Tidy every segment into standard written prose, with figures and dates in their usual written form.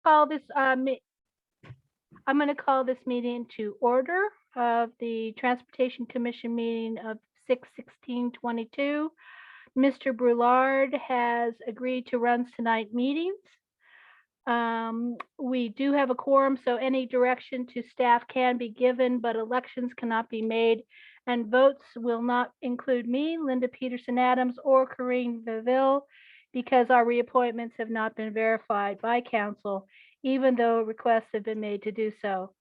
call this meeting to order of the Transportation Commission meeting of 6/16/22. Mr. Brulard has agreed to run tonight's meetings. We do have a quorum, so any direction to staff can be given, but elections cannot be made, and votes will not include me, Linda Peterson Adams, or Corinne Viville, because our reappointments have not been verified by council, even though requests have been made to do so.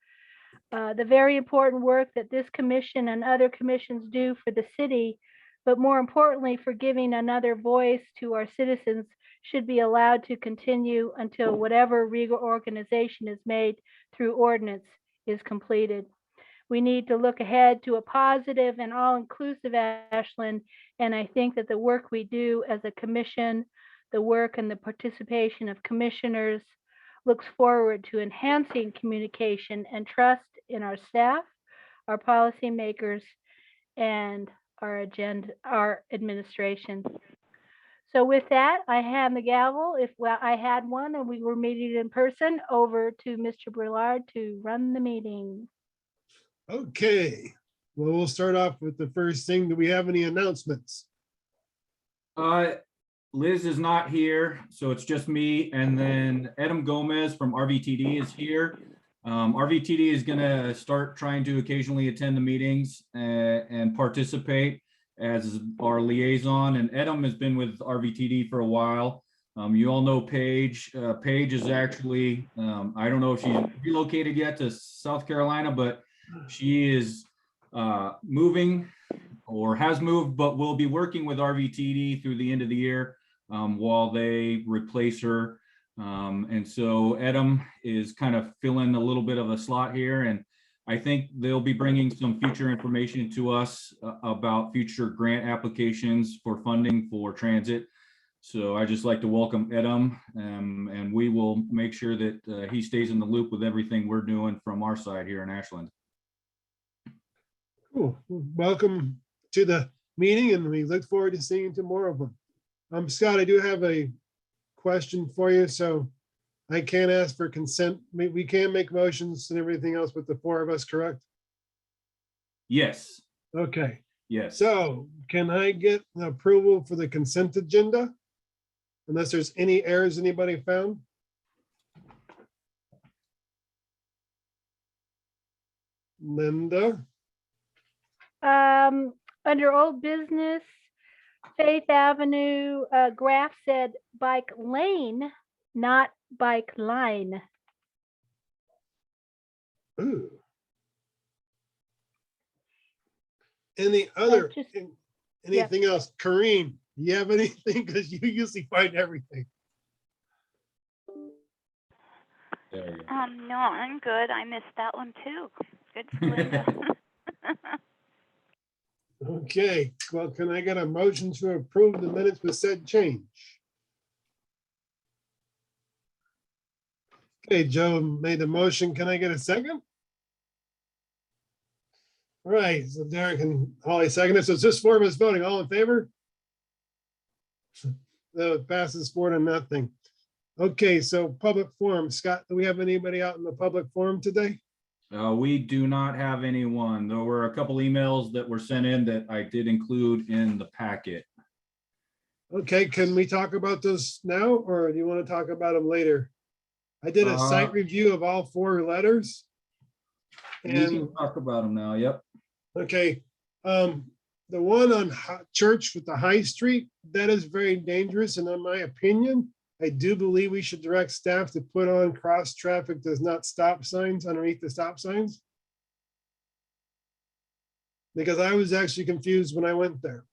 The very important work that this commission and other commissions do for the city, but more importantly, for giving another voice to our citizens, should be allowed to continue until whatever reorganization is made through ordinance is completed. We need to look ahead to a positive and all-inclusive Ashland, and I think that the work we do as a commission, the work and the participation of commissioners, looks forward to enhancing communication and trust in our staff, our policymakers, and our administration. So with that, I hand the gavel, if I had one and we were meeting in person, over to Mr. Brulard to run the meeting. Okay, well, we'll start off with the first thing. Do we have any announcements? Liz is not here, so it's just me, and then Adam Gomez from RVTD is here. RVTD is going to start trying to occasionally attend the meetings and participate as our liaison, and Adam has been with RVTD for a while. You all know Paige. Paige is actually, I don't know if she's relocated yet to South Carolina, but she is moving or has moved, but will be working with RVTD through the end of the year while they replace her. And so Adam is kind of filling a little bit of a slot here, and I think they'll be bringing some future information to us about future grant applications for funding for transit. So I just like to welcome Adam, and we will make sure that he stays in the loop with everything we're doing from our side here in Ashland. Cool. Welcome to the meeting, and we look forward to seeing more of them. Scott, I do have a question for you. So I can't ask for consent. We can make motions and everything else with the four of us, correct? Yes. Okay. Yes. So can I get an approval for the consent agenda? Unless there's any errors anybody found? Linda? Under old business, Faith Avenue, graph said bike lane, not bike line. Ooh. Any other, anything else? Kareem, you have anything? Because you usually find everything. There you go. No, I'm good. I missed that one too. Good for Linda. Okay, well, can I get a motion to approve the minutes with said change? Okay, Joe made the motion. Can I get a second? All right, so Derek and Holly seconded. So it's just four of us voting. All in favor? No, it passes 4-0. Okay, so public forum. Scott, do we have anybody out in the public forum today? We do not have anyone. There were a couple emails that were sent in that I did include in the packet. Okay, can we talk about those now, or do you want to talk about them later? I did a site review of all four letters. We can talk about them now. Yep. Okay, the one on Church with the High Street, that is very dangerous, and in my opinion, I do believe we should direct staff to put on cross traffic does not stop signs underneath the stop signs. Because I was actually confused when I went there.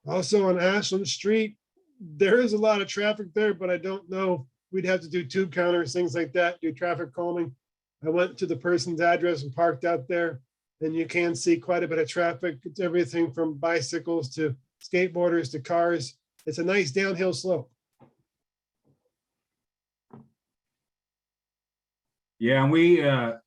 Also on Ashland Street, there is a lot of traffic there, but I don't know. We'd have to do tube counters, things like that, do traffic calming. I went to the person's address and parked out there, and you can see quite a bit of traffic. It's everything from bicycles to skateboarders to cars. It's a nice downhill slope. Yeah, and we, I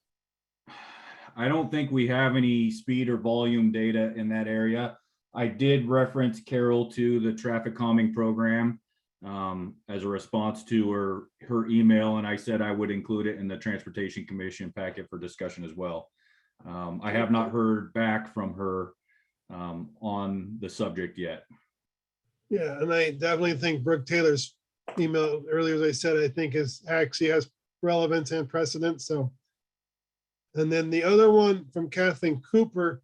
don't think we have any speed or volume data in that area. I did reference Carol to the traffic calming program as a response to her email, and I said I would include it in the Transportation Commission packet for discussion as well. I have not heard back from her on the subject yet. Yeah, and I definitely think Brooke Taylor's email earlier, as I said, I think is actually has relevance and precedent, so. And then the other one from Kathleen Cooper,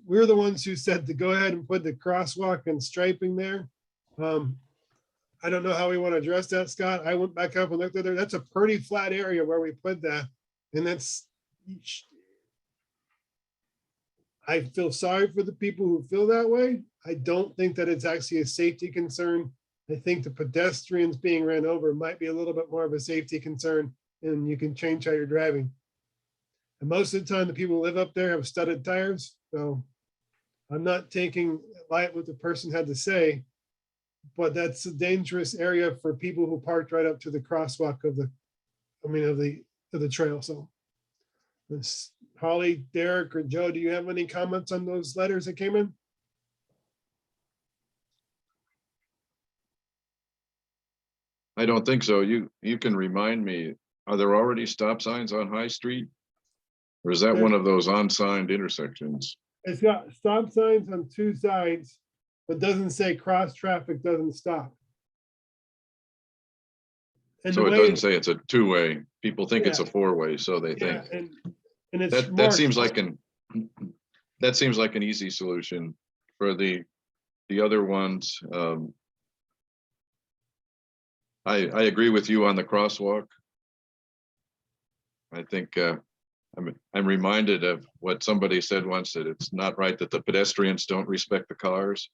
we're the ones who said to go ahead and put the crosswalk and striping there. I don't know how we want to address that, Scott. I went back up and looked at there. That's a pretty flat area where we put that. And I feel sorry for the people who feel that way. I don't think that it's actually a safety concern. I think the pedestrians being ran over might be a little bit more of a safety concern, and you can change how you're driving. And most of the time, the people who live up there have studded tires. So I'm not taking light what the person had to say, but that's a dangerous area for people who parked right up to the crosswalk of the trail. So this, Holly, Derek, or Joe, do you have any comments on those letters that came in? I don't think so. You can remind me, are there already stop signs on High Street? Or is that one of those unsigned intersections? It's got stop signs on two sides, but doesn't say cross traffic doesn't stop. And So the it way doesn't say it's a two-way. People think it's a Yeah. four-way, so they yeah, think. and it's That marked. seems like an easy solution for the other ones. I agree with you on the crosswalk. I think I'm reminded of what somebody said once, that it's not right that the pedestrians don't respect the cars.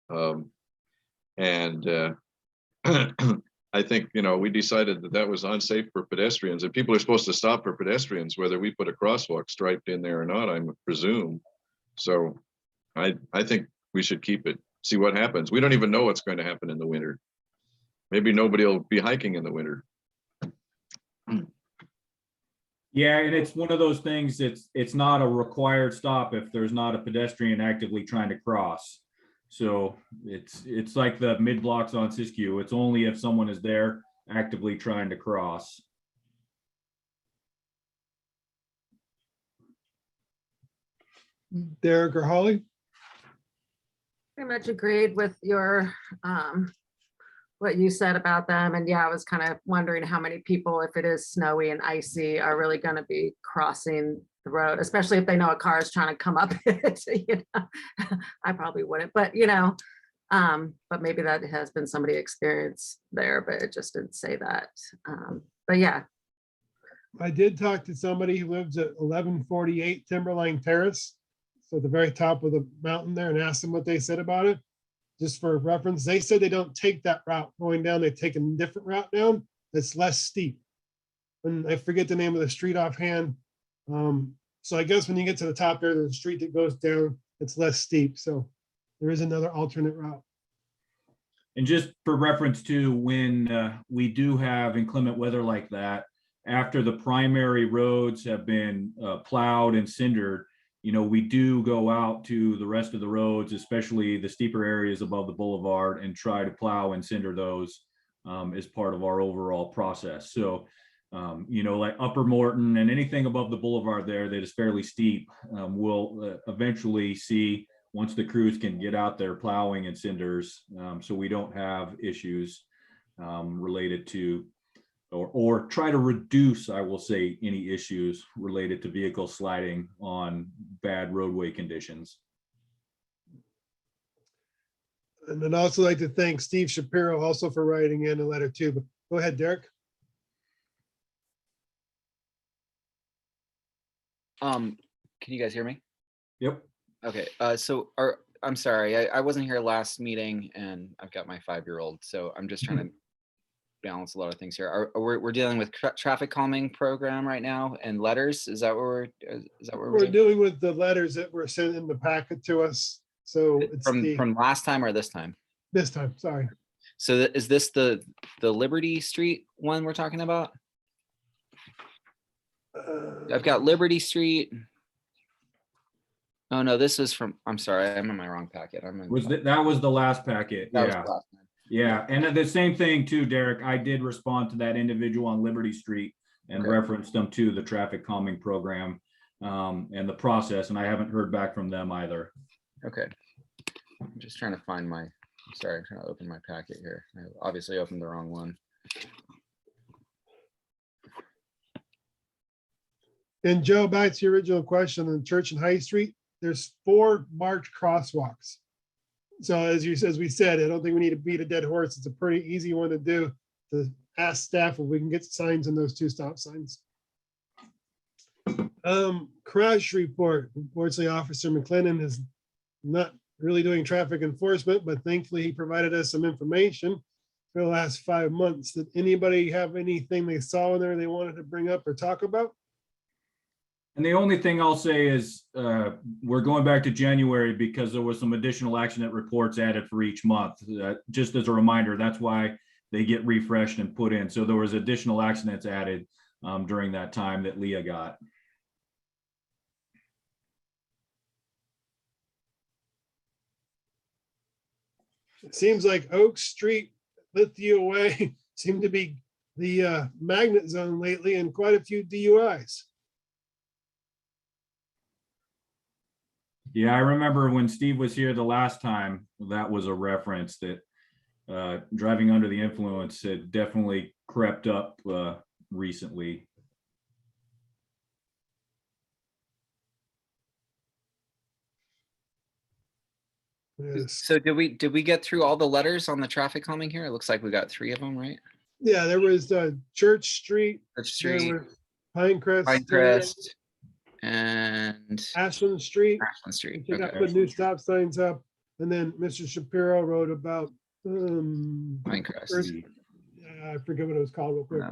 I think, we decided that was unsafe for pedestrians, and people are supposed to stop for pedestrians, whether we put a crosswalk striped in there or not, I presume. So I think we should keep it, see what happens. We don't even know what's going to happen in the winter. Maybe nobody will be hiking in the winter. Yeah, and it's one of those things, it's not a required stop if there's not a pedestrian actively trying to cross. So it's like the mid blocks on Siskiyou. It's only if someone is there actively trying to cross. Derek or Holly? Pretty much agreed with your what you said about them. And yeah, I was kind of wondering how many people, if it is snowy and icy, are really going to be crossing the road, especially if they know a car is trying to come up it. I probably wouldn't, but but maybe that has been somebody experienced there, but it just didn't say that. But yeah. I did talk to somebody who lives at 1148 Timberline Terrace, so at the very top of the mountain there, and asked them what they said about it. Just for reference, they said they don't take that route going down. They take a different route down that's less steep. And I forget the name of the street offhand. So I guess when you get to the top there, there's a street that goes down, it's less steep. So there is another alternate route. And just for reference to when we do have inclement weather like that, after the primary roads have been plowed and cindered, we do go out to the rest of the roads, especially the steeper areas above the boulevard, and try to plow and cinder those as part of our overall process. So, like Upper Morton and anything above the boulevard there that is fairly steep, we'll eventually see, once the crews can get out there plowing and cinders, so we don't have issues related to, or try to reduce, I will say, any issues related to vehicles sliding on bad roadway conditions. And I'd also like to thank Steve Shapiro also for writing in a letter too. But go ahead, Derek. Can you guys hear me? Yep. Okay, I'm sorry, I wasn't here last meeting and I've got my 5-year-old, so I'm just trying to balance a lot of things here. We're dealing with traffic calming program right now and letters. Is that what we're We're dealing with the letters that were sent in the packet to us. So it's from last time or this time? this time, sorry. So is this the Liberty Street one we're talking about? I've got Liberty Street. Oh, no, this is from, I'm sorry, I'm in my wrong packet. That was the last packet, That was yeah. the last one. Yeah, and the same thing too, Derek, I did respond to that individual on Liberty Street and Okay. referenced them to the traffic calming program and the process, and I haven't heard back from them either. Okay. I'm just trying to find my, sorry, I'm trying to open my packet here. I obviously opened the wrong one. And Joe, back to your original question on Church and High Street, there's 4 marked crosswalks. So as we said, I don't think we need to beat a dead horse. It's a pretty easy one to do, to ask staff if we can get signs on those 2 stop signs. Crash report. Unfortunately, Officer McLennan is not really doing traffic enforcement, but thankfully he provided us some information for the last 5 months. Did anybody have anything they saw in there they wanted to bring up or talk about? And the only thing I'll say is we're going back to January because there was some additional accident reports added for each month. Just as a reminder, that's why they get refreshed and put in. So there was additional accidents added during that time that Leah got. It seems like Oak Street, Lithia Way seem to be the magnet zone lately, and quite a few DUIs. Yeah, I remember when Steve was here the last time, that was a reference that driving under the influence had definitely crept up recently. Yes. So did we get through all the letters on the traffic calming here? It looks like we got 3 of them, right? Yeah, there was Church Street, Church there Street, were Pinecrest, Pinecrest, and Ashland Street. Ashland Street. They got Okay. put new stop signs up, and then Mr. Shapiro wrote about Pinecrest. I forget what it was called real quick.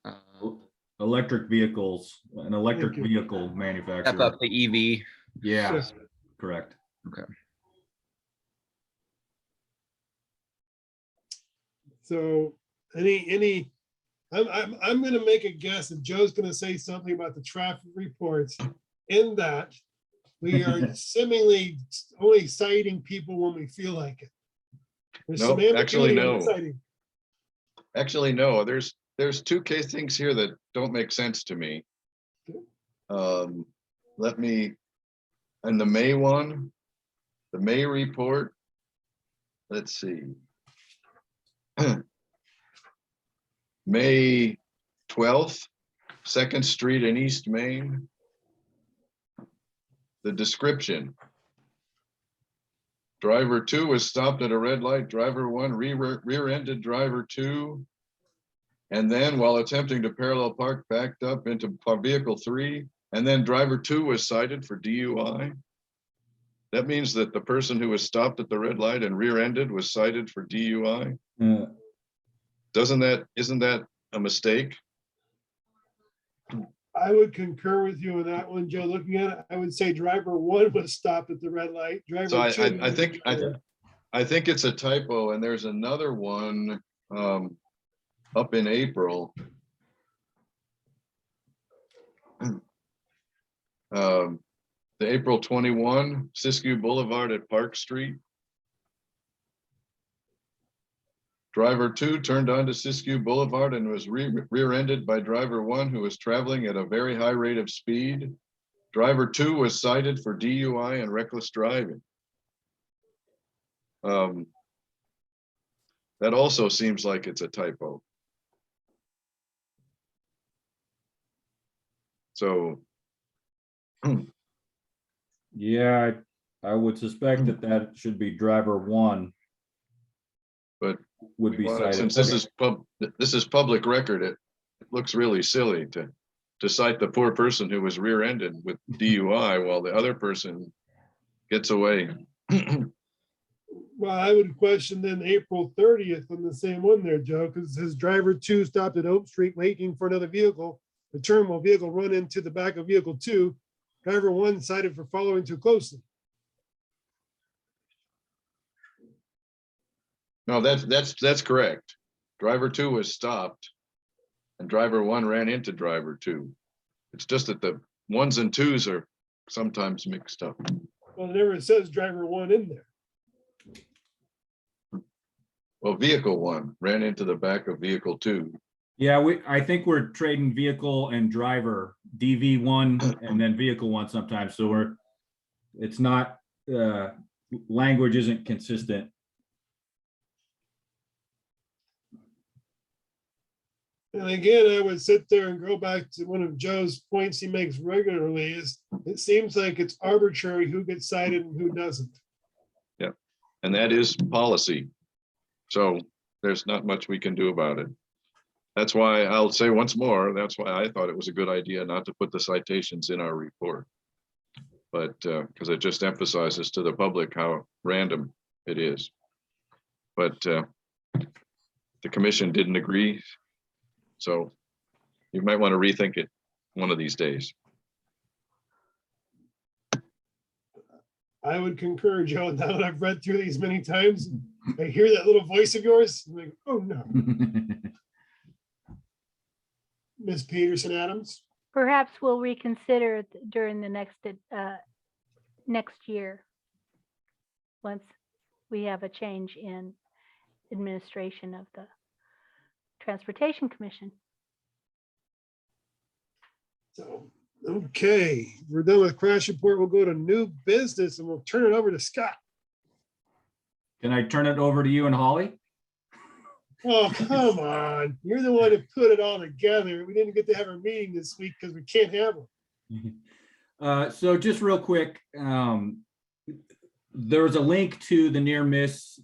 No. Electric vehicles, an electric Thank you. vehicle Step manufacturer. up the EV. Yeah, Yes. correct. Okay. So I'm gonna make a guess that Joe's gonna say something about the traffic reports, in that we are seemingly only citing people when we feel like it. There's some Nope, actually, ambiguity in the no. citing. Actually, no, there's 2 case things here that don't make sense to me. Let me, and the May one, the May report, let's see. May 12th, 2nd Street in East Main. The description. Driver 2 was stopped at a red light. Driver 1 rear-ended driver 2. And then while attempting to parallel park, backed up into vehicle 3. And then driver 2 was cited for DUI. That means that the person who was stopped at the red light and rear-ended was cited for DUI. Isn't that a mistake? I would concur with you on that one, Joe. Looking at it, I would say driver 1 was stopped at the red light. So Driver 2. I think it's a typo, and there's another one up in April. The April 21, Siskiyou Boulevard at Park Street. Driver 2 turned onto Siskiyou Boulevard and was rear-ended by driver 1 who was traveling at a very high rate of speed. Driver 2 was cited for DUI and reckless driving. That also seems like it's a typo. So. Yeah, I would suspect that should be driver 1. But would be cited. since this is public record, it looks really silly to cite the poor person who was rear-ended with DUI while the other person gets away. Well, I would question then April 30th on the same one there, Joe, because it says driver 2 stopped at Oak Street waiting for another vehicle. The turn while vehicle run into the back of vehicle 2. Driver 1 cited for following too closely. No, that's correct. Driver 2 was stopped and driver 1 ran into driver 2. It's just that the 1s and 2s are sometimes mixed up. Well, it never says driver one in there. Well, vehicle one ran into the back of vehicle two. Yeah, I think we're trading vehicle and driver, DV1 and then vehicle one sometimes. So it's not, language isn't consistent. And again, I would sit there and go back to one of Joe's points he makes regularly is it seems like it's arbitrary who gets cited and who doesn't. Yeah, and that is policy. So there's not much we can do about it. That's why I'll say once more, that's why I thought it was a good idea not to put the citations in our report. But because it just emphasizes to the public how random it is. But the commission didn't agree. So you might want to rethink it one of these days. I would concur, Joe. Now that I've read through these many times, I hear that little voice of yours. I'm like, oh no. Ms. Peterson Adams. Perhaps we'll reconsider it during the next year, once we have a change in administration of the Transportation Commission. So, okay, we're done with crash report. We'll go to new business and we'll turn it over to Scott. Can I turn it over to you and Holly? Oh, come on. You're the one who put it all together. We didn't get to have our meeting this week because we can't have one. So just real quick, there's a link to the near miss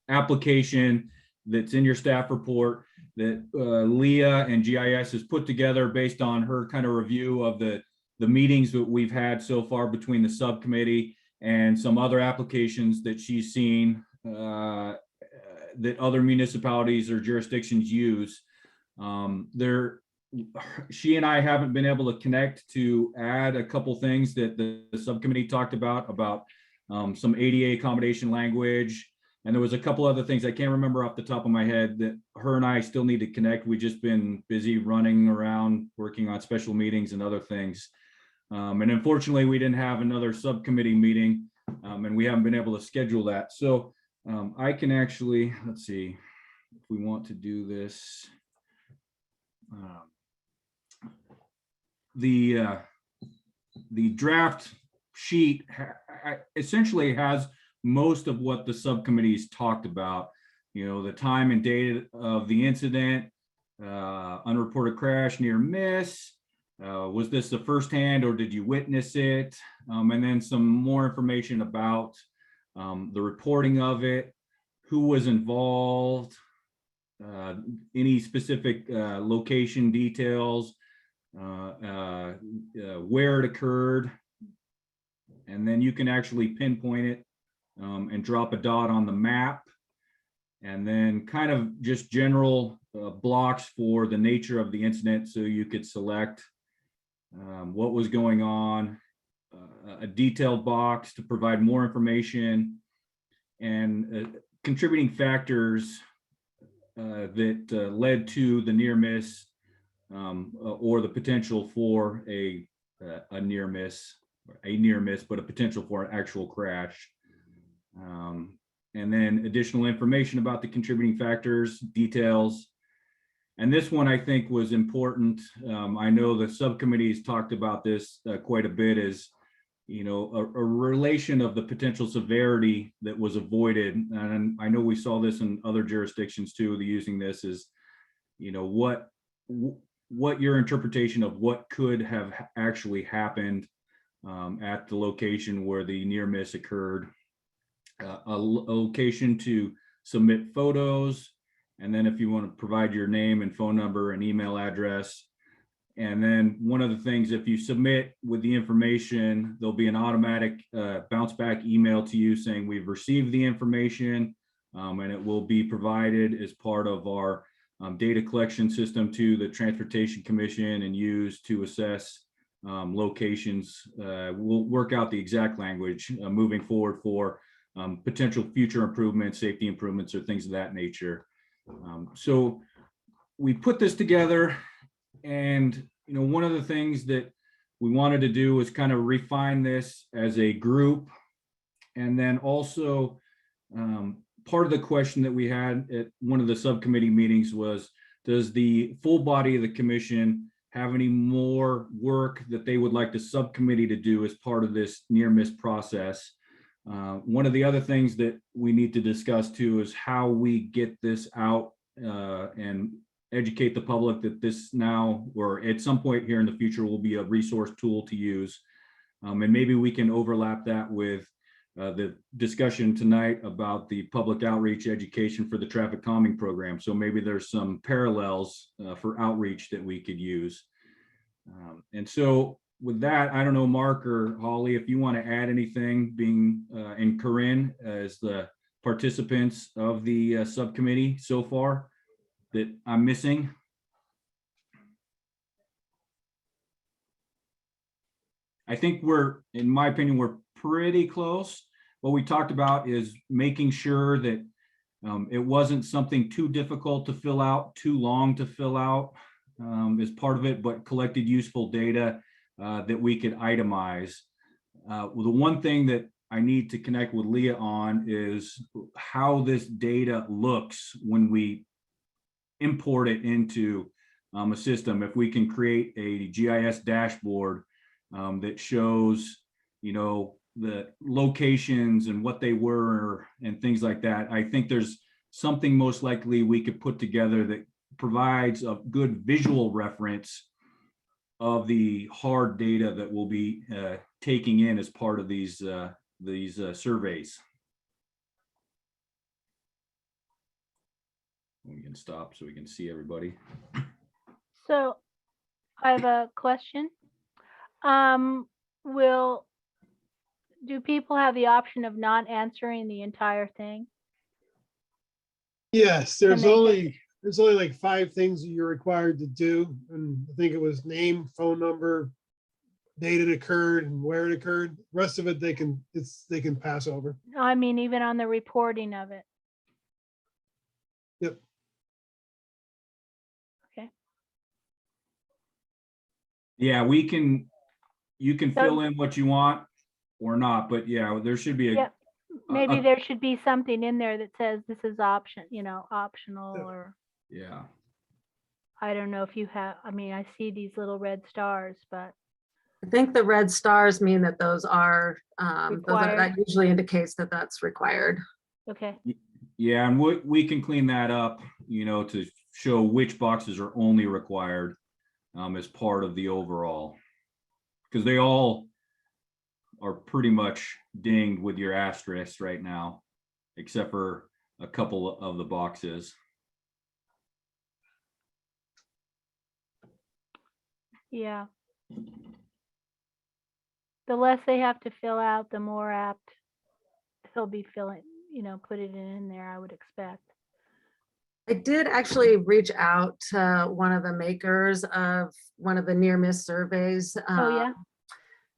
application that's in your staff report that Leah and GIS has put together based on her kind of review of the meetings that we've had so far between the subcommittee and some other applications that she's seen that other municipalities or jurisdictions use. She and I haven't been able to connect to add a couple things that the subcommittee talked about some ADA accommodation language. And there was a couple other things I can't remember off the top of my head that her and I still need to connect. We've just been busy running around, working on special meetings and other things. And unfortunately, we didn't have another subcommittee meeting and we haven't been able to schedule that. So I can actually, let's see, if we want to do this. The draft sheet essentially has most of what the subcommittees talked about, the time and date of the incident, unreported crash, near miss, was this the first hand or did you witness it? And then some more information about the reporting of it, who was involved, any specific location details, where it occurred, and then you can actually pinpoint it and drop a dot on the map, and then kind of just general blocks for the nature of the incident. So you could select what was going on, a detailed box to provide more information, and contributing factors that led to the near miss or the potential for a near miss, but a potential for an actual crash. And then additional information about the contributing factors, details. And this one I think was important. I know the subcommittees talked about this quite a bit, is a relation of the potential severity that was avoided. And I know we saw this in other jurisdictions too, using this is, what your interpretation of what could have actually happened at the location where the near miss occurred, a location to submit photos, and then if you want to provide your name and phone number and email address. And then one of the things, if you submit with the information, there'll be an automatic bounce back email to you saying we've received the information, and it will be provided as part of our data collection system to the Transportation Commission and used to assess locations. We'll work out the exact language moving forward for potential future improvements, safety improvements, or things of that nature. So we put this together, and one of the things that we wanted to do was kind of refine this as a group. And then also, part of the question that we had at one of the subcommittee meetings was, does the full body of the commission have any more work that they would like the subcommittee to do as part of this near miss process? One of the other things that we need to discuss too is how we get this out and educate the public that this now, or at some point here in the future, will be a resource tool to use. And maybe we can overlap that with the discussion tonight about the public outreach education for the traffic calming program. So maybe there's some parallels for outreach that we could use. And so with that, I don't know, Mark or Holly, if you want to add anything, being and Corinne as the participants of the subcommittee so far that I'm missing. I think in my opinion, we're pretty close. What we talked about is making sure that it wasn't something too difficult to fill out, too long to fill out as part of it, but collected useful data that we could itemize. Well, the one thing that I need to connect with Leah on is how this data looks when we import it into a system. If we can create a GIS dashboard that shows, the locations and what they were and things like that. I think there's something most likely we could put together that provides a good visual reference of the hard data that we'll be taking in as part of these surveys. We can stop so we can see everybody. So I have a question. Do people have the option of not answering the entire thing? Yes, Can they there's only like 5 things that you're required to do. And I think it was name, phone number, date it occurred and where it occurred. Rest of it, they can pass over. I mean, even on the reporting of it. Yep. Okay. Yeah, you can fill in what you want or not, but yeah, there should be Yep. Maybe there should be something in there that says this is optional, or yeah. I don't know if you have, I mean, I see these little red stars, but I think the red stars mean that those are, Required. that usually indicates that that's required. okay. Yeah, and we can clean that up, to show which boxes are only required as part of the overall. Because they all are pretty much dinged with your asterisk right now, except for a couple of the boxes. Yeah. The less they have to fill out, the more apt he'll be filling, put it in there, I would expect. I did actually reach out to one of the makers of one of the near miss surveys. Oh, yeah.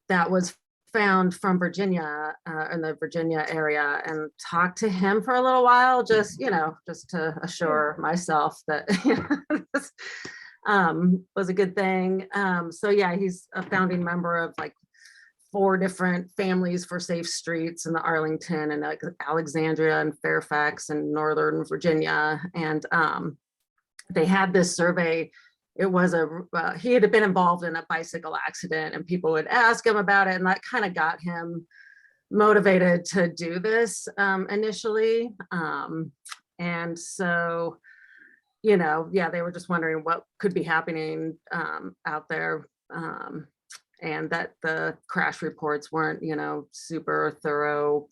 That was found from Virginia, in the Virginia area, and talked to him for a little while, just to assure myself that this was a good thing. So yeah, he's a founding member of like 4 different families for safe streets in the Arlington and Alexandria and Fairfax and Northern Virginia. And they had this survey. It was he had been involved in a bicycle accident, and people would ask him about it, and that kind of got him motivated to do this initially. And so, yeah, they were just wondering what could be happening out there. And that the crash reports weren't, super thorough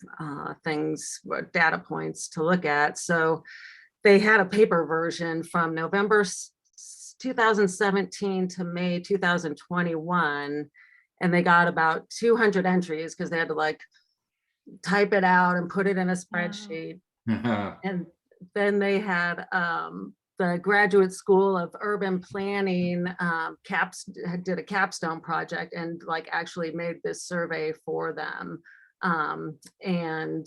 things, data points to look at. So they had a paper version from November 2017 to May 2021, and they got about 200 entries because they had to type it out and put it in a spreadsheet. And then they had the Graduate School of Urban Planning did a capstone project and actually made this survey for them. And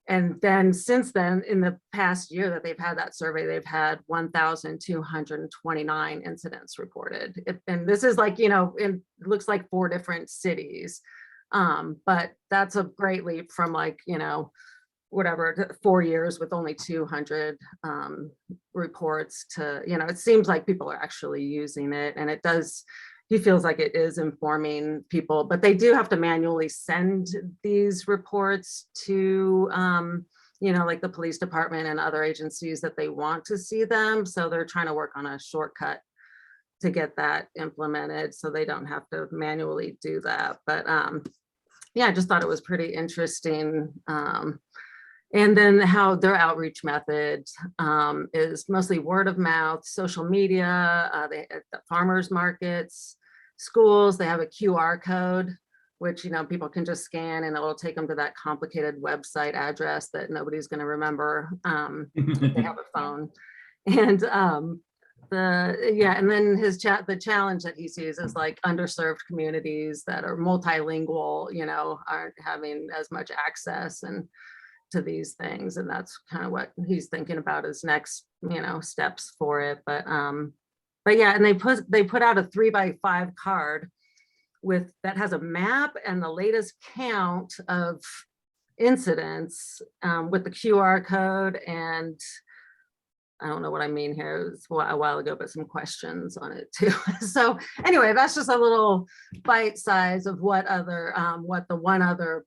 And then since then, in the past year that they've had that survey, they've had 1,229 incidents reported. And this is like, it looks like 4 different cities. But that's a great leap from like, whatever, 4 years with only 200 reports to, it seems like people are actually using it, and it does, he feels like it is informing people, but they do have to manually send these reports to, like the police department and other agencies that they want to see them. So they're trying to work on a shortcut to get that implemented so they don't have to manually do that. But yeah, I just thought it was pretty interesting. And then how their outreach method is mostly word of mouth, social media, they at the farmers markets, schools. They have a QR code, which people can just scan, and it will take them to that complicated website address that nobody's going to remember if they have a phone. And and then the challenge that he sees is like underserved communities that are multilingual, aren't having as much access and to these things, and that's kind of what he's thinking about as next steps for it. But yeah, and they put out a 3x5 card that has a map and the latest count of incidents with the QR code, and I don't know what I mean here, it was a while ago, but some questions on it too. So anyway, that's just a little bite size of what the one other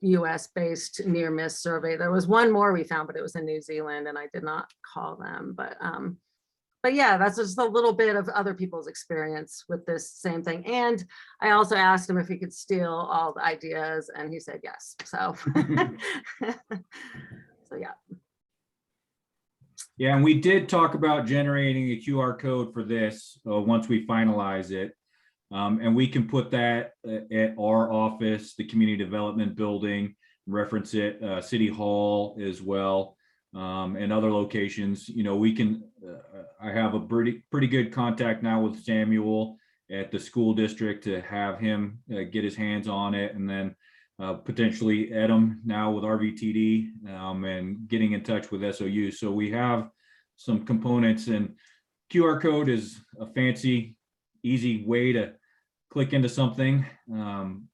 US-based near miss survey. There was one more we found, but it was in New Zealand, and I did not call them. But yeah, that's just a little bit of other people's experience with this same thing. And I also asked him if he could steal all the ideas, and he said yes. So, so yeah. Yeah, and we did talk about generating a QR code for this once we finalize it. And we can put that at our office, the community development building, reference it, City Hall as well, and other locations. We can, I have a pretty good contact now with Samuel at the school district to have him get his hands on it, and then potentially Adam now with RVTD and getting in touch with SOU. So we have some components, and QR code is a fancy, easy way to click into something,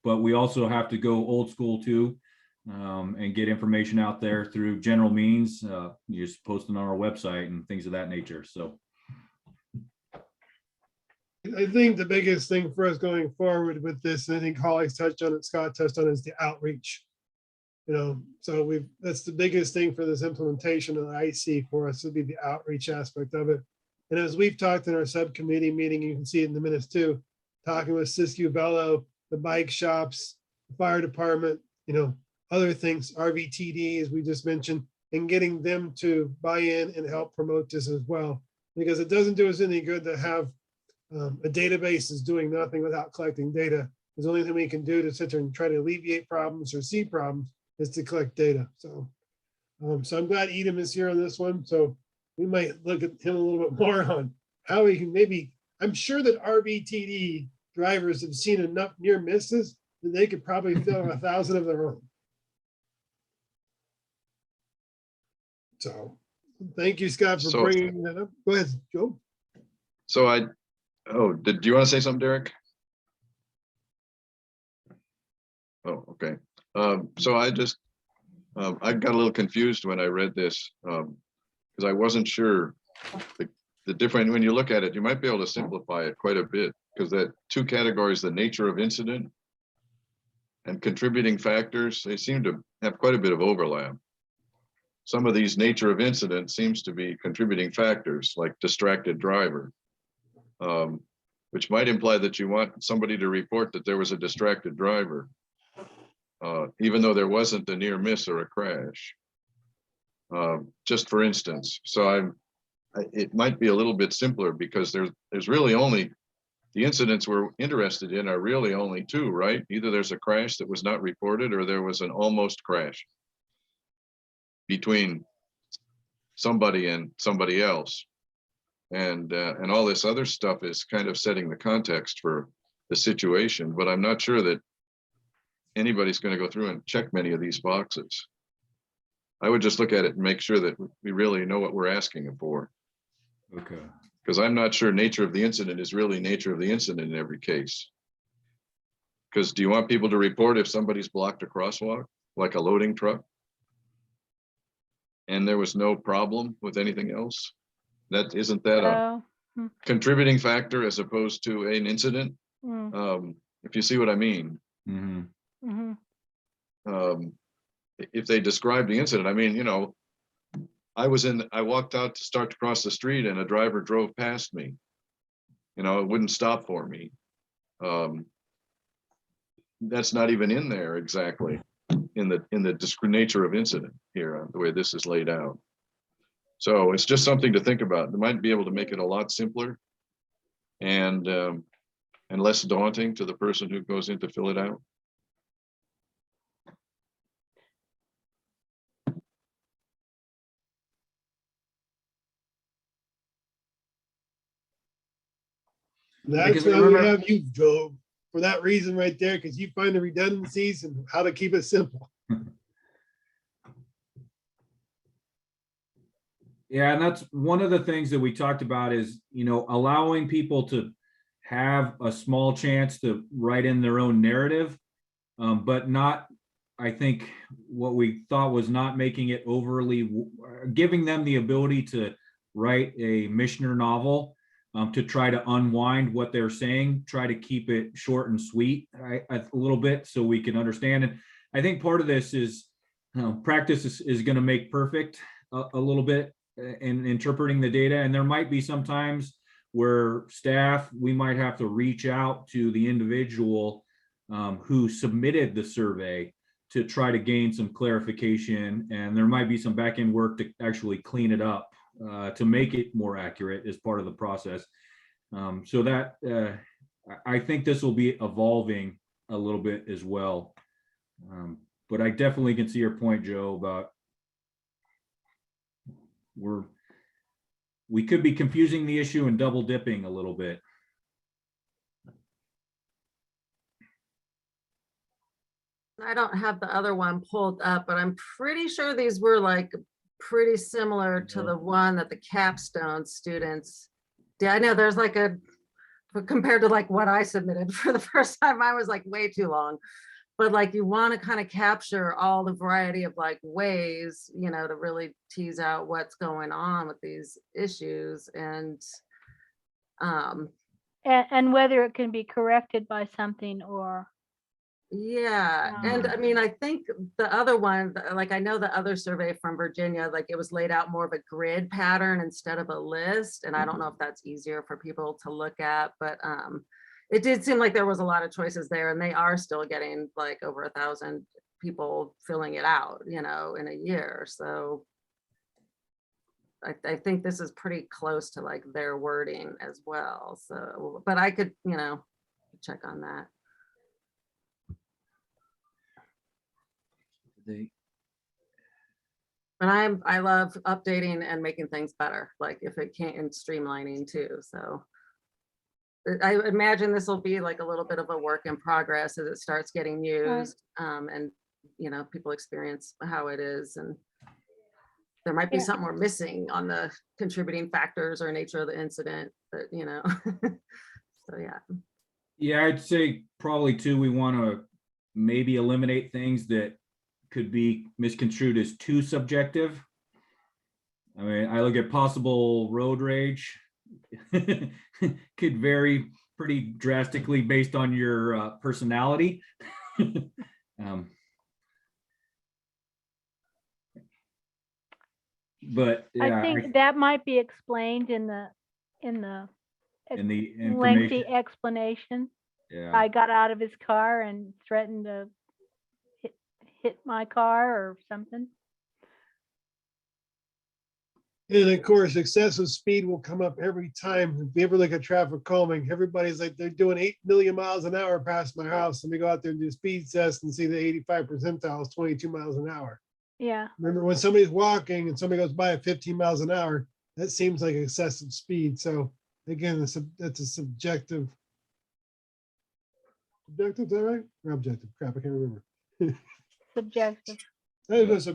but we also have to go old school too, and get information out there through general means, just posting on our website and things of that nature. So I think the biggest thing for us going forward with this, and I think Holly's touched on it, Scott touched on it, is the outreach. So that's the biggest thing for this implementation that I see for us would be the outreach aspect of it. And as we've talked in our subcommittee meeting, you can see it in the minutes too, talking with Siskiyou Bello, the bike shops, the fire department, other things, RVTD, as we just mentioned, and getting them to buy in and help promote this as well. Because it doesn't do us any good to have a database is doing nothing without collecting data. The only thing we can do to sit there and try to alleviate problems or see problems is to collect data. So, so I'm glad Edom is here on this one. So we might look at him a little bit more on how he can maybe, I'm sure that RVTD drivers have seen enough near misses that they could probably fill 1,000 of their own. So thank you, Scott, for bringing that up. Go ahead, Joe. So do you want to say something, Derek? Oh, okay. So I got a little confused when I read this because I wasn't sure the different, when you look at it, you might be able to simplify it quite a bit, because that 2 categories, the nature of incident and contributing factors, they seem to have quite a bit of overlap. Some of these nature of incident seems to be contributing factors like distracted driver, which might imply that you want somebody to report that there was a distracted driver, even though there wasn't a near miss or a crash, just for instance. So it might be a little bit simpler, because there's really only, the incidents we're interested in are really only 2, right? Either there's a crash that was not reported, or there was an almost crash between somebody and somebody else. And all this other stuff is kind of setting the context for the situation, but I'm not sure that anybody's going to go through and check many of these boxes. I would just look at it and make sure that we really know what we're asking for. Okay. Because I'm not sure nature of the incident is really nature of the incident in every case. Because do you want people to report if somebody's blocked a crosswalk, like a loading truck? And there was no problem with anything else? Isn't that a So, contributing factor as opposed to an incident? mm, If you see what I mean. Mhm. mhm. If they describe the incident, I mean, you know, I walked out to start to cross the street and a driver drove past me. You know, it wouldn't stop for me. That's not even in there exactly in the nature of incident here, the way this is laid out. So it's just something to think about. They might be able to make it a lot simpler and less daunting to the person who goes in to fill it out. That's Because I why we remember- have you, Joe, for that reason right there, because you find the redundancies and how to keep it simple. Yeah, and that's one of the things that we talked about is, you know, allowing people to have a small chance to write in their own narrative, but not, I think what we thought was not making it overly, giving them the ability to write a Mishner novel, to try to unwind what they're saying, try to keep it short and sweet, a little bit so we can understand. And I think part of this is, practice is going to make perfect a little bit in interpreting the data. And there might be some times where staff, we might have to reach out to the individual who submitted the survey to try to gain some clarification. And there might be some back end work to actually clean it up to make it more accurate as part of the process. So that I think this will be evolving a little bit as well. But I definitely can see your point, Joe, about we could be confusing the issue and double dipping a little bit. I don't have the other one pulled up, but I'm pretty sure these were like pretty similar to the one that the capstone students did. I know there's like but compared to like what I submitted for the first time, mine was like way too long. But like you want to kind of capture all the variety of like ways, you know, to really tease out what's going on with these issues and And whether it can be corrected by something or. yeah, and I mean, I think the other one, like I know the other survey from Virginia, like it was laid out more of a grid pattern instead of a list. And I don't know if that's easier for people to look at, but it did seem like there was a lot of choices there, and they are still getting like over 1,000 people filling it out, you know, in a year. So I think this is pretty close to like their wording as well. So, but I could, you know, check on that. But I love updating and making things better, like if it can't, and streamlining too. So I imagine this will be like a little bit of a work in progress as it starts getting used, and you know, people experience how it is, and there might be Yeah. something we're missing on the contributing factors or nature of the incident, but you know. So yeah. Yeah, I'd say probably too, we want to maybe eliminate things that could be misconstrued as too subjective. I mean, I look at possible road rage could vary pretty drastically based on your personality. But yeah, I think that might be explained in the in the lengthy information, explanation. yeah. I got out of his car and threatened to hit my car or something. And of course, excessive speed will come up every time. If you ever look at traffic calming, everybody's like, they're doing 8 million miles an hour past my house. And we go out there and do a speed test and see the 85 percentile is 22 miles an hour. Yeah. Remember when somebody's walking and somebody goes by at 15 miles an hour, that seems like excessive speed. So again, that's a subjective. Subjective, is that right? Or objective? Crap, I can't remember. Subjective. I was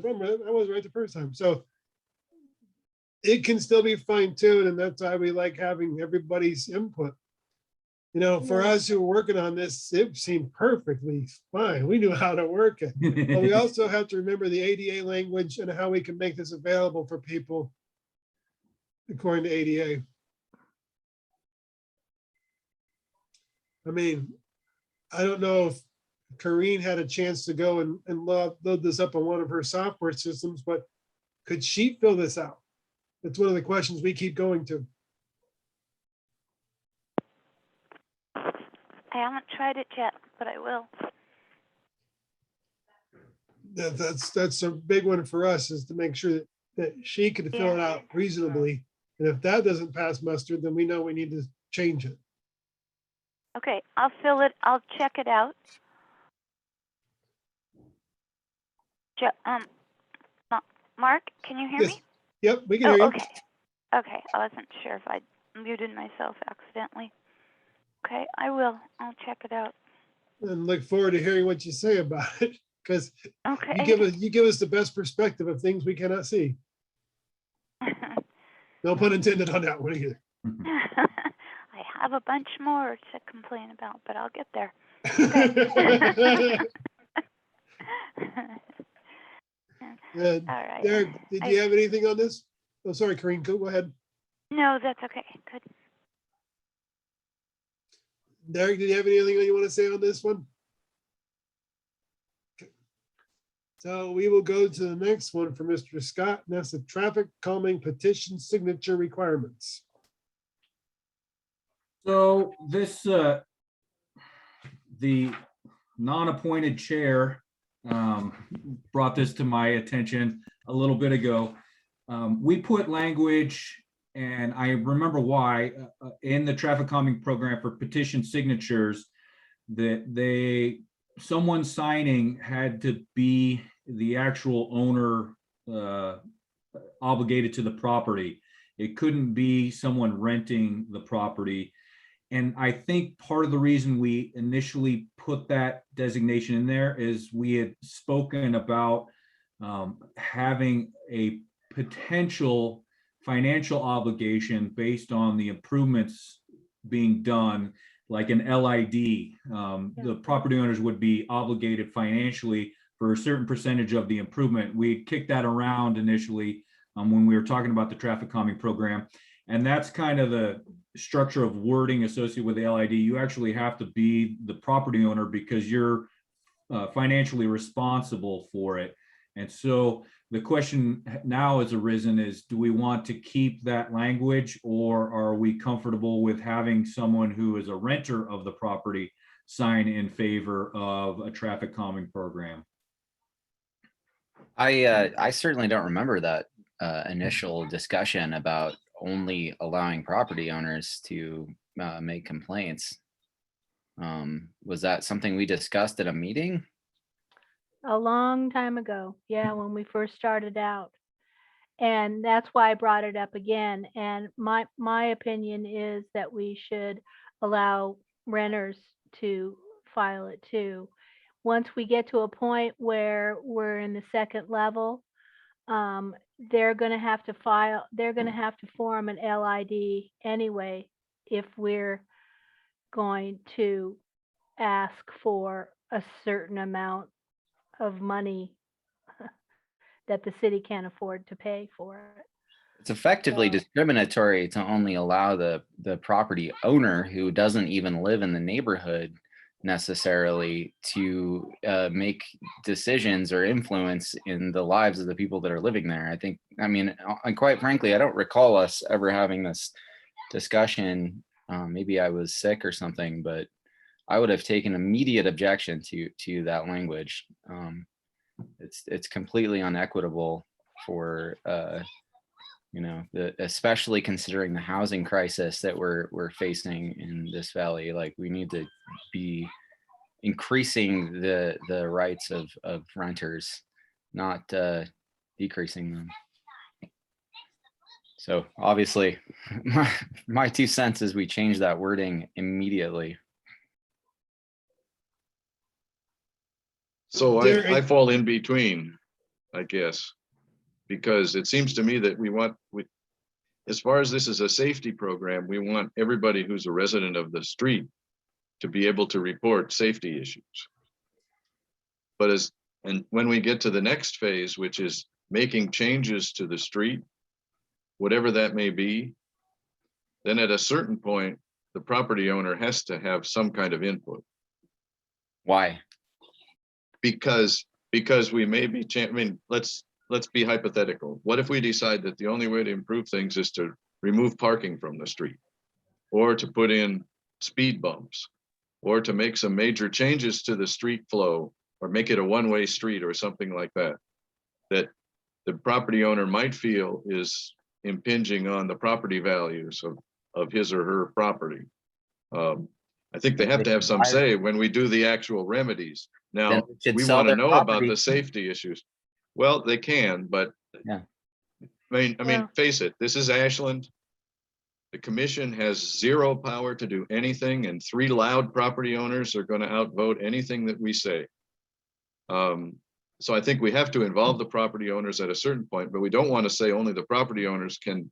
right the first time. So it can still be fine tuned, and that's why we like having everybody's input. You know, for Yeah. us who were working on this, it seemed perfectly fine. We knew how to work it. But we also have to remember the ADA language and how we can make this available for people according to ADA. I mean, I don't know if Corrine had a chance to go and load this up on one of her software systems, but could she fill this out? That's one of the questions we keep going to. I haven't tried it yet, but I will. That's a big one for us, is to make sure that she can fill it out reasonably. And if that doesn't pass muster, then we know we need to change it. Okay, I'll fill it. I'll check it out. Mark, can you hear Yes. me? Yep, we can hear you. Okay. Okay, I wasn't sure if I muted myself accidentally. Okay, I will. I'll check it out. And look forward to hearing what you say about it, because Okay. you give us the best perspective of things we cannot see. No pun intended on that one either. I have a bunch more to complain about, but I'll get there. And All right. Derek, did you have anything on this? Oh, sorry, Corrine, go ahead. No, that's okay. Good. Derek, did you have anything that you want to say on this one? Okay. So we will go to the next one for Mr. Scott, and that's the traffic calming petition signature requirements. So this, the non-appointed chair brought this to my attention a little bit ago. We put language, and I remember why, in the traffic calming program for petition signatures, that someone signing had to be the actual owner obligated to the property. It couldn't be someone renting the property. And I think part of the reason we initially put that designation in there is we had spoken about having a potential financial obligation based on the improvements being done, like an LID. The property owners would be obligated financially for a certain percentage of the improvement. We kicked that around initially when we were talking about the traffic calming program. And that's kind of the structure of wording associated with the LID. You actually have to be the property owner because you're financially responsible for it. And so the question now has arisen is, do we want to keep that language, or are we comfortable with having someone who is a renter of the property sign in favor of a traffic calming program? I certainly don't remember that initial discussion about only allowing property owners to make complaints. Was that something we discussed at a meeting? A long time ago. Yeah, when we first started out. And that's why I brought it up again. And my opinion is that we should allow renters to file it too. Once we get to a point where we're in the second level, they're going to have to form an LID anyway if we're going to ask for a certain amount of money that the city can't afford to pay for it. It's effectively So- discriminatory to only allow the property owner who doesn't even live in the neighborhood necessarily to make decisions or influence in the lives of the people that are living there. I mean, and quite frankly, I don't recall us ever having this discussion. Maybe I was sick or something, but I would have taken immediate objection to that language. It's completely unequitable for especially considering the housing crisis that we're facing in this valley. Like, we need to be increasing the rights of renters, not decreasing them. So obviously, my 2 cents is we change that wording immediately. So Derek- I fall in between. I guess. Because it seems to me that as far as this is a safety program, we want everybody who's a resident of the street to be able to report safety issues. But when we get to the next phase, which is making changes to the street, whatever that may be, then at a certain point, the property owner has to have some kind of input. Why? Because we may be, I mean, let's be hypothetical. What if we decide that the only way to improve things is to remove parking from the street, or to put in speed bumps, or to make some major changes to the street flow, or make it a one-way street or something like that, that the property owner might feel is impinging on the property values of his or her property. I think they have to have some say when we do the actual remedies. Then Now, they should we sell want to their know about property. the safety issues. Well, they can, but Yeah. I mean, Yeah. face it, this is Ashland. The commission has zero power to do anything, and 3 loud property owners are going to outvote anything that we say. So I think we have to involve the property owners at a certain point, but we don't want to say only the property owners can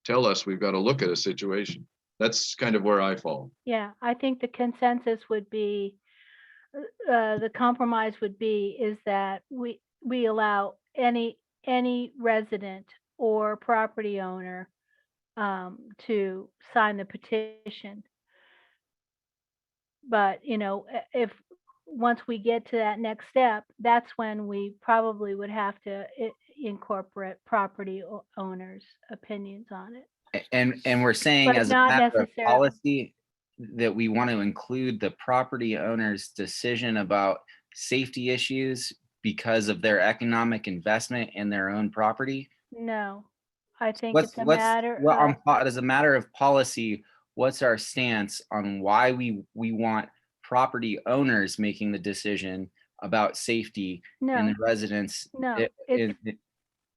tell us we've got to look at a situation. That's kind of where I fall. Yeah, I think the consensus would be, the compromise would be is that we allow any resident or property owner to sign the petition. But, if once we get to that next step, that's when we probably would have to incorporate property owners' opinions on it. And we're saying But as a not matter of necessarily. policy that we want to include the property owner's decision about safety issues because of their economic investment in their own property. No, I think it's a matter As a matter of policy, what's our stance on why we want property owners making the decision about safety in no, the residents? no, It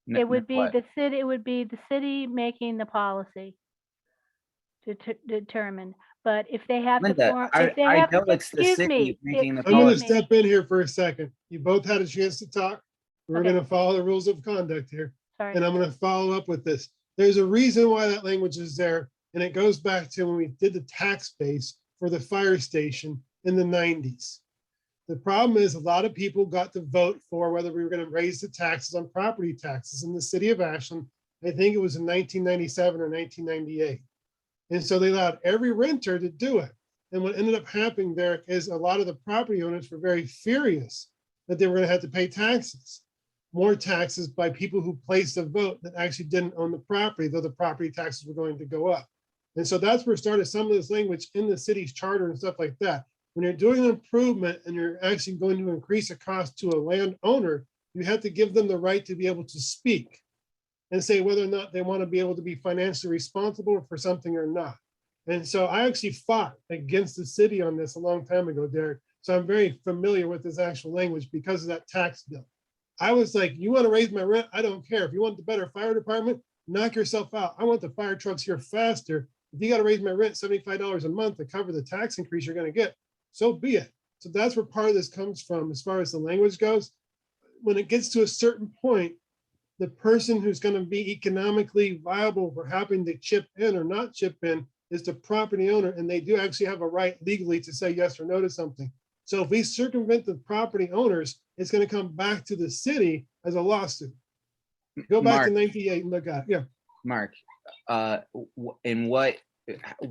it would be what? the city, it would be the city making the policy to determine. But if they have to Linda, form, if they I have, know it's the excuse city me, making the I'm gonna excuse me. step in here for a second. You both had a chance to talk. We're Okay. gonna follow the rules of conduct here, Sorry. and I'm gonna follow up with this. There's a reason why that language is there, and it goes back to when we did the tax base for the fire station in the 90s. The problem is a lot of people got to vote for whether we were gonna raise the taxes on property taxes in the city of Ashland. I think it was in 1997 or 1998. And so they allowed every renter to do it. And what ended up happening, Derek, is a lot of the property owners were very furious that they were going to have to pay taxes, more taxes by people who placed a vote that actually didn't own the property, though the property taxes were going to go up. And so that's where started some of this language in the city's charter and stuff like that. When you're doing an improvement and you're actually going to increase a cost to a landowner, you have to give them the right to be able to speak and say whether or not they want to be able to be financially responsible for something or not. And so I actually fought against the city on this a long time ago, Derek. So I'm very familiar with this actual language because of that tax bill. I was like, you want to raise my rent? I don't care. If you want the better fire department, knock yourself out. I want the fire trucks here faster. If you got to raise my rent $75 a month to cover the tax increase you're going to get, so be it. So that's where part of this comes from as far as the language goes. When it gets to a certain point, the person who's going to be economically viable for having to chip in or not chip in is the property owner, and they do actually have a right legally to say yes or no to something. So if we circumvent the property owners, it's going to come back to the city as a lawsuit. Go back to 98 and look at it. Yeah. Mark, and what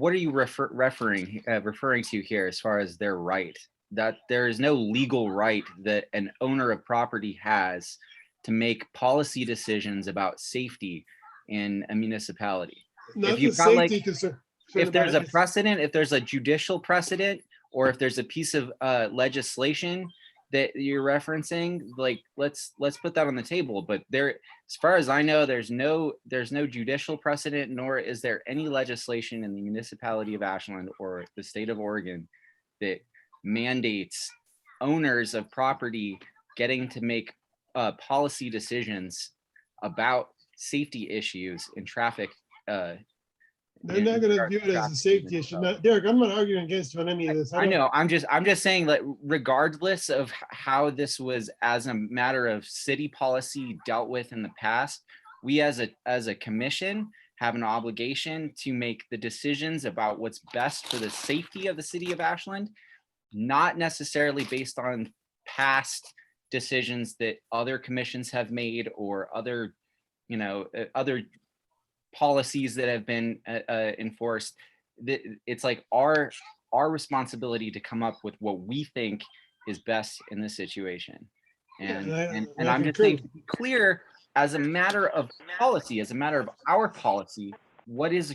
are you referring to here as far as their right? That there is no legal right that an owner of property has to make policy decisions about safety in a municipality. Not If you've the got like, safety concern. if there's a precedent, if there's a judicial precedent, or if there's a piece of legislation that you're referencing, like let's put that on the table. But there, as far as I know, there's no judicial precedent, nor is there any legislation in the municipality of Ashland or the state of Oregon that mandates owners of property getting to make policy decisions about safety issues in traffic They're not gonna view it as a safety issue. Not, Derek, I'm not arguing against you on any of this. I know, I'm just saying that regardless of how this was as a matter of city policy dealt with in the past, we as a commission have an obligation to make the decisions about what's best for the safety of the city of Ashland, not necessarily based on past decisions that other commissions have made or other, other policies that have been enforced. It's like our responsibility to come up with what we think is best in this situation. And I'm just saying, to be clear, as a matter of policy, as a matter of our policy, what is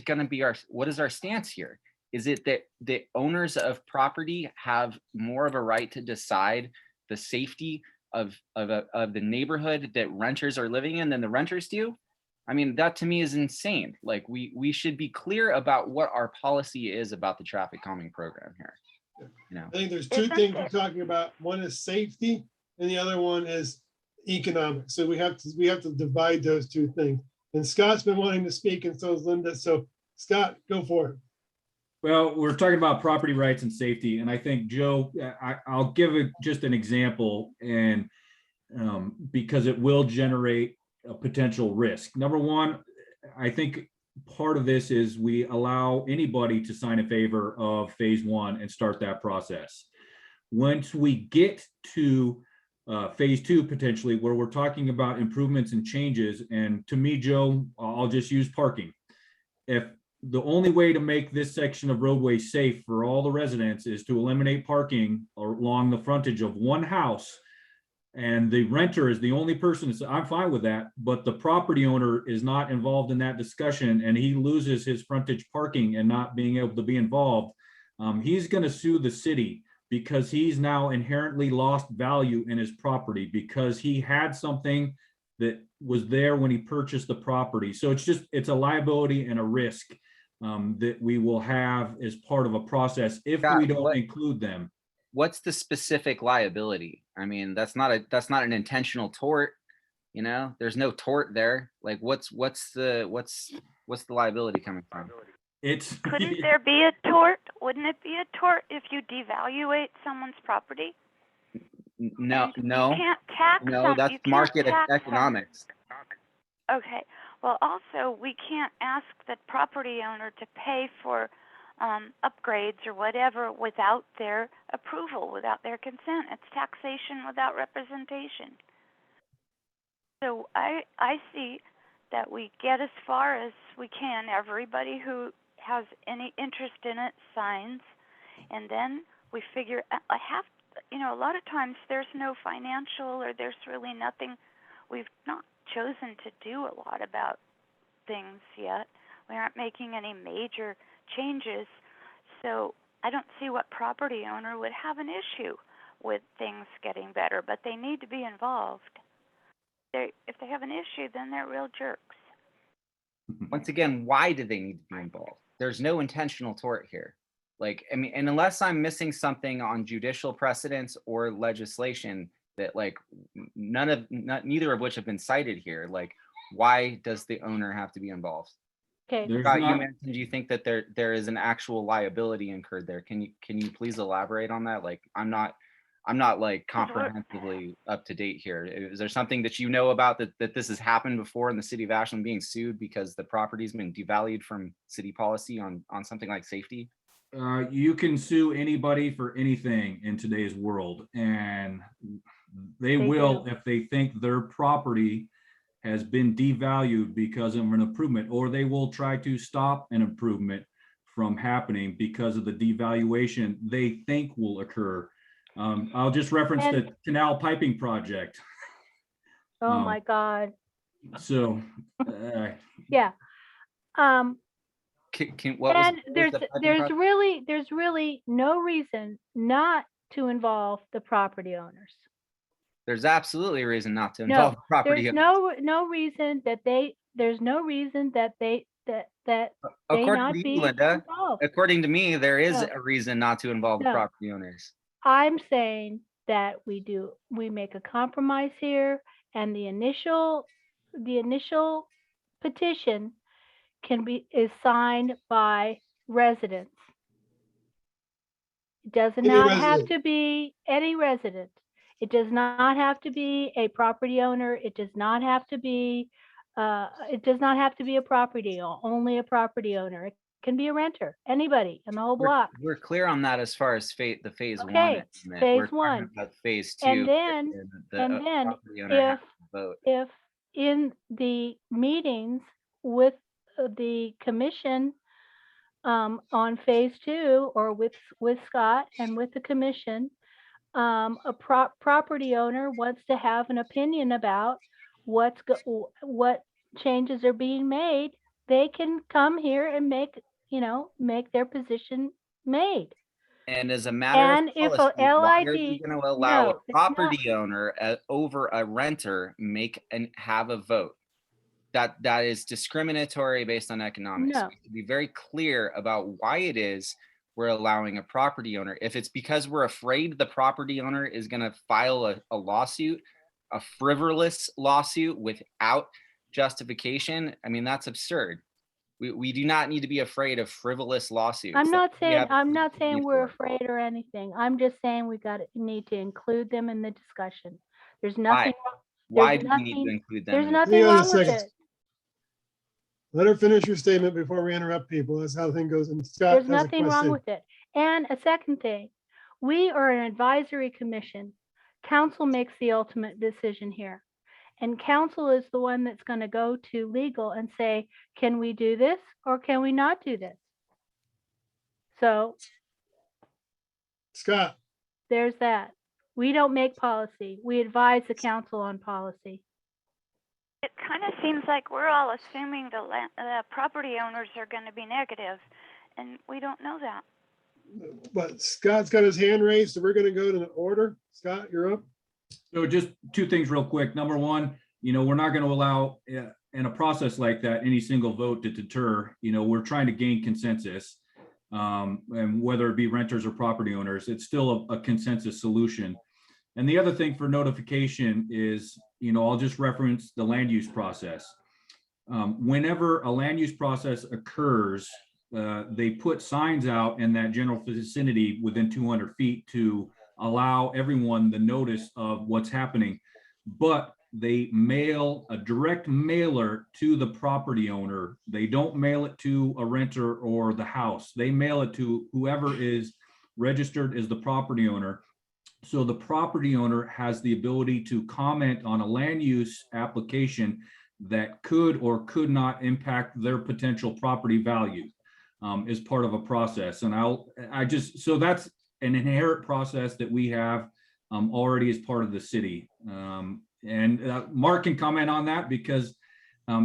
our stance here? Is it that the owners of property have more of a right to decide the safety of the neighborhood that renters are living in than the renters do? I mean, that to me is insane. Like we should be clear about what our policy is about the traffic calming program here. I think there's two things we're talking about. One is safety and the other one is economics. So we have to divide those two things. And Scott's been wanting to speak and so is Linda. So Scott, go for it. Well, we're talking about property rights and safety, and I think, Joe, I'll give just an example, and because it will generate a potential risk. Number one, I think part of this is we allow anybody to sign a favor of phase one and start that process. Once we get to phase two, potentially, where we're talking about improvements and changes, and to me, Joe, I'll just use parking. If the only way to make this section of roadway safe for all the residents is to eliminate parking along the frontage of one house, and the renter is the only person, I'm fine with that, but the property owner is not involved in that discussion and he loses his frontage parking and not being able to be involved, he's going to sue the city because he's now inherently lost value in his property because he had something that was there when he purchased the property. So it's a liability and a risk that we will have as part of a process if we don't include them. What's the specific liability? I mean, that's not an intentional tort. There's no tort there. Like what's the liability coming from? Couldn't there be a tort? Wouldn't it be a tort if you devaluate someone's property? No. You can't tax no, that's market economics. Okay. Well, also, we can't ask the property owner to pay for upgrades or whatever without their approval, without their consent. It's taxation without representation. So I see that we get as far as we can. Everybody who has any interest in it signs, and then we figure a lot of times there's no financial or there's really nothing. We've not chosen to do a lot about things yet. We aren't making any major changes. So I don't see what property owner would have an issue with things getting better, but they need to be involved. If they have an issue, then they're real jerks. Once again, why do they need to be involved? There's no intentional tort here. Like, I mean, and unless I'm missing something on judicial precedents or legislation that like neither of which have been cited here, like why does the owner have to be involved? Okay. Scott, you mentioned you think that there is an actual liability incurred there. Can you please elaborate on that? Like I'm not like comprehensively up to date here. Is there something that you know about that this has happened before in the city of Ashland being sued because the property's been devalued from city policy on something like safety? You can sue anybody for anything in today's world, and they will if they think their property has been devalued because of an improvement, or they will try to stop an improvement from happening because of the devaluation they think will occur. I'll just reference the canal piping project. Oh my God. So, yeah. There's really no reason not to involve the property owners. There's absolutely a reason not to involve the property owners. No reason that they according not to be you, Linda, involved. According to me, there is a reason not to involve the property owners. I'm saying that we make a compromise here, and the initial petition is signed by residents. It does Any not have resident. to be any resident. It does not have to be a property owner. It does not have to be a property, only a property owner. It can be a renter, anybody in the whole block. We're clear on that as far as the phase one. Okay, estimate. phase We're talking one. about phase And two. then, the property owner has to vote. if in the meetings with the commission on phase two, or with Scott and with the commission, a property owner wants to have an opinion about what changes are being made, they can come here and make their position made. And as a matter And of if a policy, why are you LID, going to allow no, a it's not. property owner over a renter make and have a vote? That is discriminatory based on economics. No. We have to be very clear about why it is we're allowing a property owner. If it's because we're afraid the property owner is going to file a lawsuit, a frivolous lawsuit without justification, I mean, that's absurd. We do not need to be afraid of frivolous lawsuits. I'm not saying we're for. afraid or anything. I'm just saying we need to include them in the discussion. There's Why? nothing. Why there's do we need to nothing- include them? There's in nothing Hang on a wrong with second. it. Let her finish your statement before we interrupt people. That's how the thing goes. And Scott There's has a nothing wrong question. with it. And a second thing, we are an advisory commission. Council makes the ultimate decision here. And council is the one that's going to go to legal and say, can we do this or can we not do this? So Scott, there's that. We don't make policy. We advise the council on policy. It kind of seems like we're all assuming the property owners are going to be negative, and we don't know that. but Scott's got his hand raised, so we're going to go to the order. Scott, you're up. So just two things real quick. Number one, we're not going to allow in a process like that, any single vote to deter. We're trying to gain consensus. And whether it be renters or property owners, it's still a consensus solution. And the other thing for notification is, I'll just reference the land use process. Whenever a land use process occurs, they put signs out in that general vicinity within 200 feet to allow everyone the notice of what's happening. But they mail a direct mailer to the property owner. They don't mail it to a renter or the house. They mail it to whoever is registered as the property owner. So the property owner has the ability to comment on a land use application that could or could not impact their potential property value as part of a process. And so that's an inherent process that we have already as part of the city. And Mark can comment on that because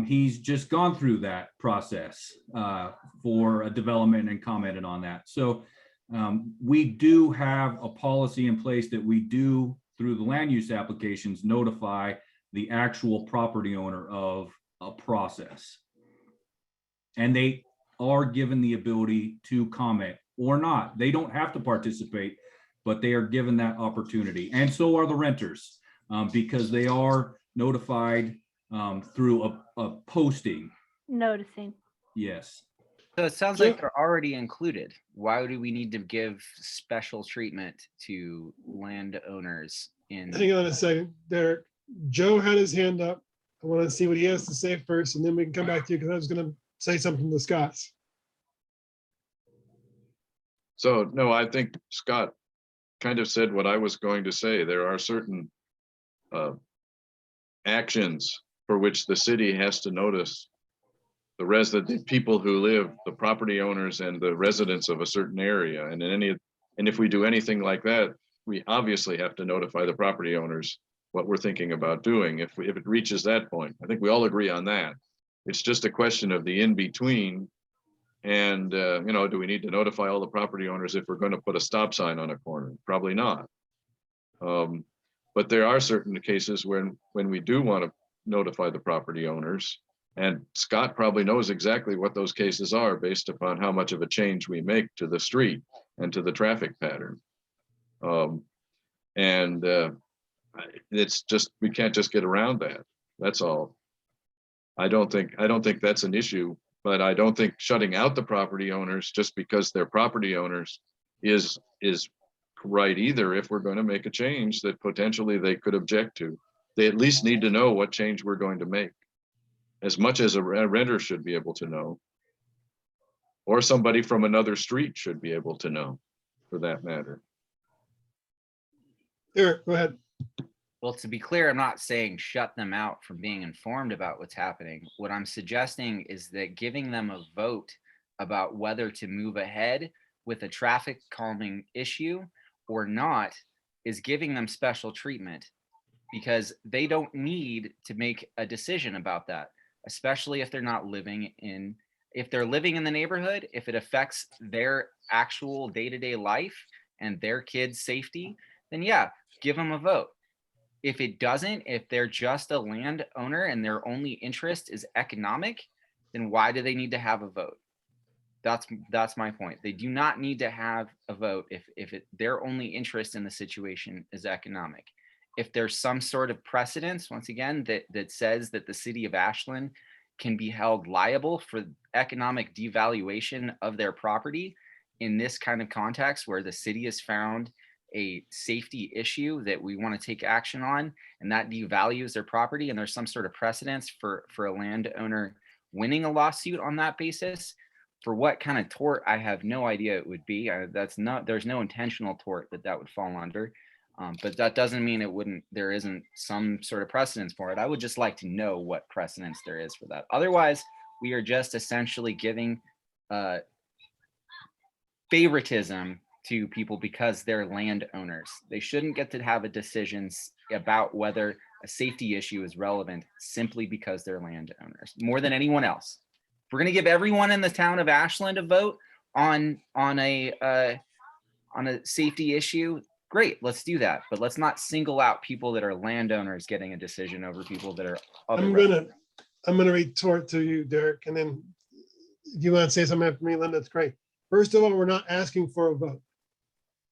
he's just gone through that process for a development and commented on that. So we do have a policy in place that we do, through the land use applications, notify the actual property owner of a process. And they are given the ability to comment or not. They don't have to participate, but they are given that opportunity. And so are the renters, because they are notified through a posting. Noticing. Yes. So it sounds like they're already included. Why do we need to give special treatment to landowners in? Hang on a second, Derek. Joe had his hand up. I want to see what he has to say first, and then we can come back to you because I was going to say something to Scott. So, no, I think Scott kind of said what I was going to say. There are certain actions for which the city has to notice the people who live, the property owners and the residents of a certain area. And if we do anything like that, we obviously have to notify the property owners what we're thinking about doing if it reaches that point. I think we all agree on that. It's just a question of the in-between. And, do we need to notify all the property owners if we're going to put a stop sign on a corner? Probably not. But there are certain cases when we do want to notify the property owners, and Scott probably knows exactly what those cases are based upon how much of a change we make to the street and to the traffic pattern. It's just, we can't just get around that. That's all. I don't think that's an issue But I don't think shutting out the property owners just because they're property owners is right either if we're going to make a change that potentially they could object to. They at least need to know what change we're going to make, as much as a renter should be able to know. Or somebody from another street should be able to know, for that matter. Eric, go ahead. Well, to be clear, I'm not saying shut them out from being informed about what's happening. What I'm suggesting is that giving them a vote about whether to move ahead with a traffic calming issue or not is giving them special treatment, because they don't need to make a decision about that, especially if they're not living in, if they're living in the neighborhood, if it affects their actual day-to-day life and their kids' safety, then yeah, give them a vote. If it doesn't, if they're just a landowner and their only interest is economic, then why do they need to have a vote? That's my point. They do not need to have a vote if their only interest in the situation is economic. If there's some sort of precedence, once again, that says that the city of Ashland can be held liable for economic devaluation of their property in this kind of context where the city has found a safety issue that we want to take action on, and that devalues their property, and there's some sort of precedence for a landowner winning a lawsuit on that basis, for what kind of tort, I have no idea it would be. There's no intentional tort that would fall under, but that doesn't mean there isn't some sort of precedence for it. I would just like to know what precedence there is for that. Otherwise, we are just essentially giving favoritism to people because they're landowners. They shouldn't get to have a decisions about whether a safety issue is relevant simply because they're landowners more than anyone else. If we're going to give everyone in the town of Ashland a vote on a safety issue, great, let's do that. But let's not single out people that are landowners getting a decision over people that are other. I'm gonna retort to you, Derek, and then if you want to say something after me, Lynn, that's great. First of all, we're not asking for a vote.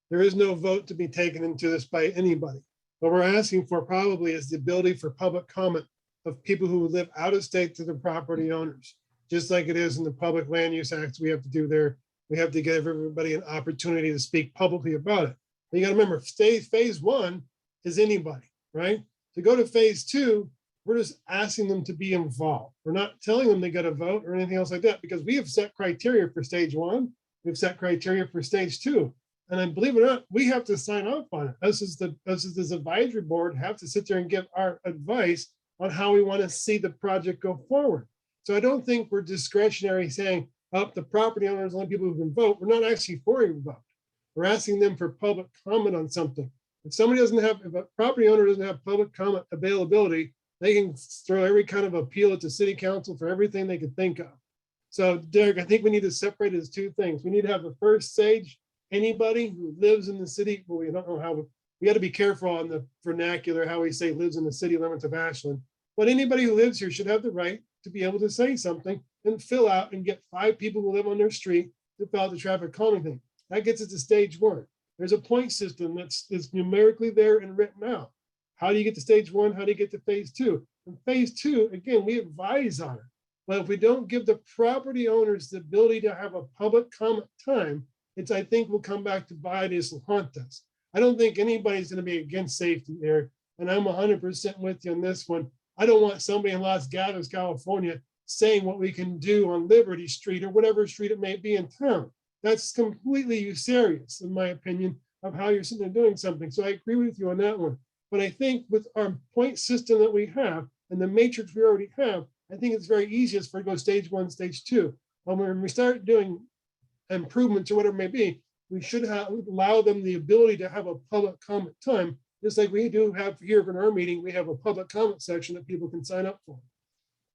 There is no vote to be taken into this by anybody. What we're asking for probably is the ability for public comment of people who live out of state to the property owners. Just like it is in the Public Land Use Acts we have to do there. We have to give everybody an opportunity to speak publicly about it. But you got to remember, phase one is anybody, right? To go to phase two, we're just asking them to be involved. We're not telling them they got to vote or anything else like that, because we have set criteria for stage one. We've set criteria for stage two. And then, believe it or not, we have to sign off on it. Us as this advisory board have to sit there and give our advice on how we want to see the project go forward. So I don't think we're discretionary saying, oh, the property owners, only people who can vote. We're not actually for a vote. We're asking them for public comment on something. If a property owner doesn't have public comment availability, they can throw every kind of appeal at the city council for everything they could think of. So Derek, I think we need to separate it as two things. We need to have the first stage. Anybody who lives in the city, well, we don't know how, we got to be careful on the vernacular, how we say lives in the city limits of Ashland. But anybody who lives here should have the right to be able to say something and fill out and get 5 people who live on their street to fill out the traffic calming thing. That gets us to stage one. There's a point system that's numerically there and written out. How do you get to stage one? How do you get to phase two? And phase two, again, we advise on it. But if we don't give the property owners the ability to have a public comment time, I think we'll come back to bite us and haunt us. I don't think anybody's going to be against safety there. And I'm 100% with you on this one. I don't want somebody in Los Gatos, California, saying what we can do on Liberty Street or whatever street it may be in town. That's completely usurious, in my opinion, of how you're sitting there doing something. So I agree with you on that one. But I think with our point system that we have and the matrix we already have, I think it's very easiest for it to go stage one, stage two. But when we start doing improvements or whatever it may be, we should allow them the ability to have a public comment time, just like we do have here in our meeting. We have a public comment section that people can sign up for.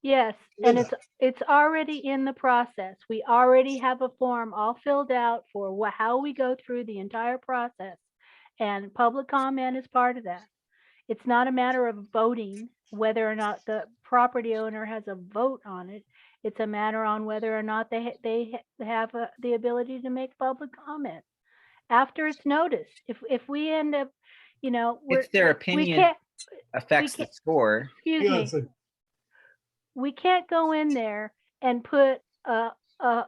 Yes, and it's already in the process. We already have a form all filled out for how we go through the entire process, and public comment is part of that. It's not a matter of voting whether or not the property owner has a vote on it. It's a matter on whether or not they have the ability to make public comment after it's noticed. If we end up, if their opinion affects the score. Excuse me. We can't go in there and put uh, uh,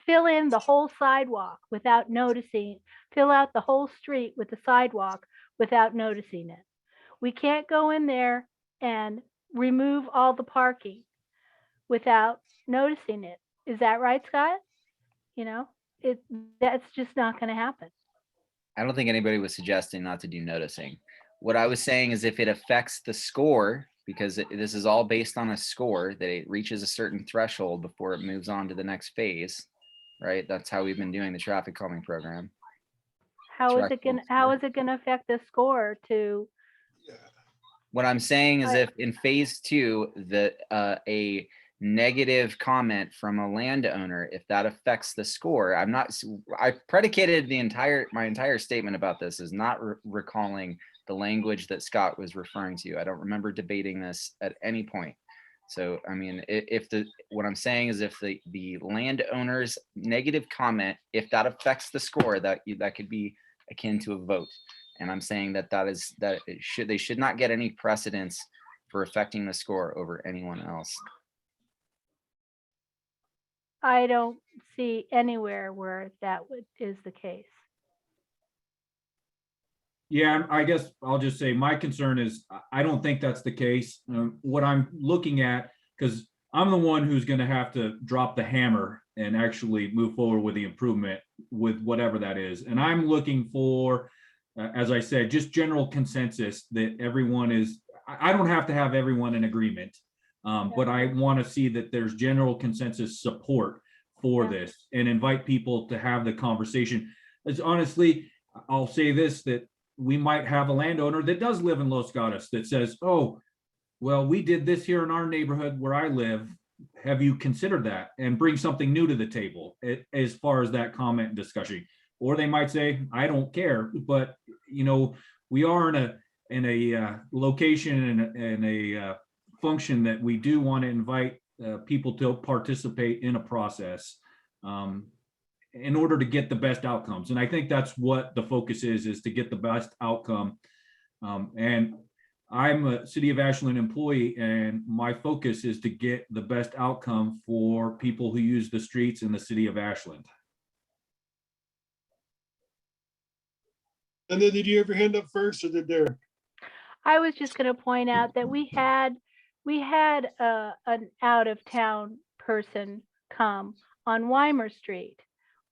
fill in the whole sidewalk without noticing, fill out the whole street with the sidewalk without noticing it. We can't go in there and remove all the parking without noticing it. Is that right, Scott? You know, it that's just not going to happen. I don't think anybody was suggesting not to do noticing. What I was saying is if it affects the score, because this is all based on a score, that it reaches a certain threshold before it moves on to the next phase, right? That's how we've been doing the traffic calming program. How is it Threshold going how score. is it going to affect the score to What I'm saying is I- if in phase two, a negative comment from a landowner, if that affects the score, I predicated my entire statement about this is not recalling the language that Scott was referring to. I don't remember debating this at any point. So, I mean, what I'm saying is if the landowner's negative comment, if that affects the score, that could be akin to a vote. And I'm saying that they should not get any precedence for affecting the score over anyone else. I don't see anywhere where is the case. Yeah, I guess I'll just say my concern is I don't think that's the case. What I'm looking at, because I'm the one who's going to have to drop the hammer and actually move forward with the improvement with whatever that is. And I'm looking for, as I said, just general consensus that everyone is, I don't have to have everyone in agreement, but I want to see that there's general consensus support for Yeah. this and invite people to have the conversation. As honestly, I'll say this, that we might have a landowner that does live in Los Gatos that says, oh, well, we did this here in our neighborhood where I live. Have you considered that? And bring something new to the table as far as that comment and discussion. Or they might say, I don't care, but we are in a location and a function that we do want to invite people to participate in a process. In order to get the best outcomes. And I think that's what the focus is to get the best outcome. And I'm a City of Ashland employee, and my focus is to get the best outcome for people who use the streets in the City of Ashland. And then did you ever hand up first or did Derek? I was just going to point out that we had an out of town person come on Weimer Street,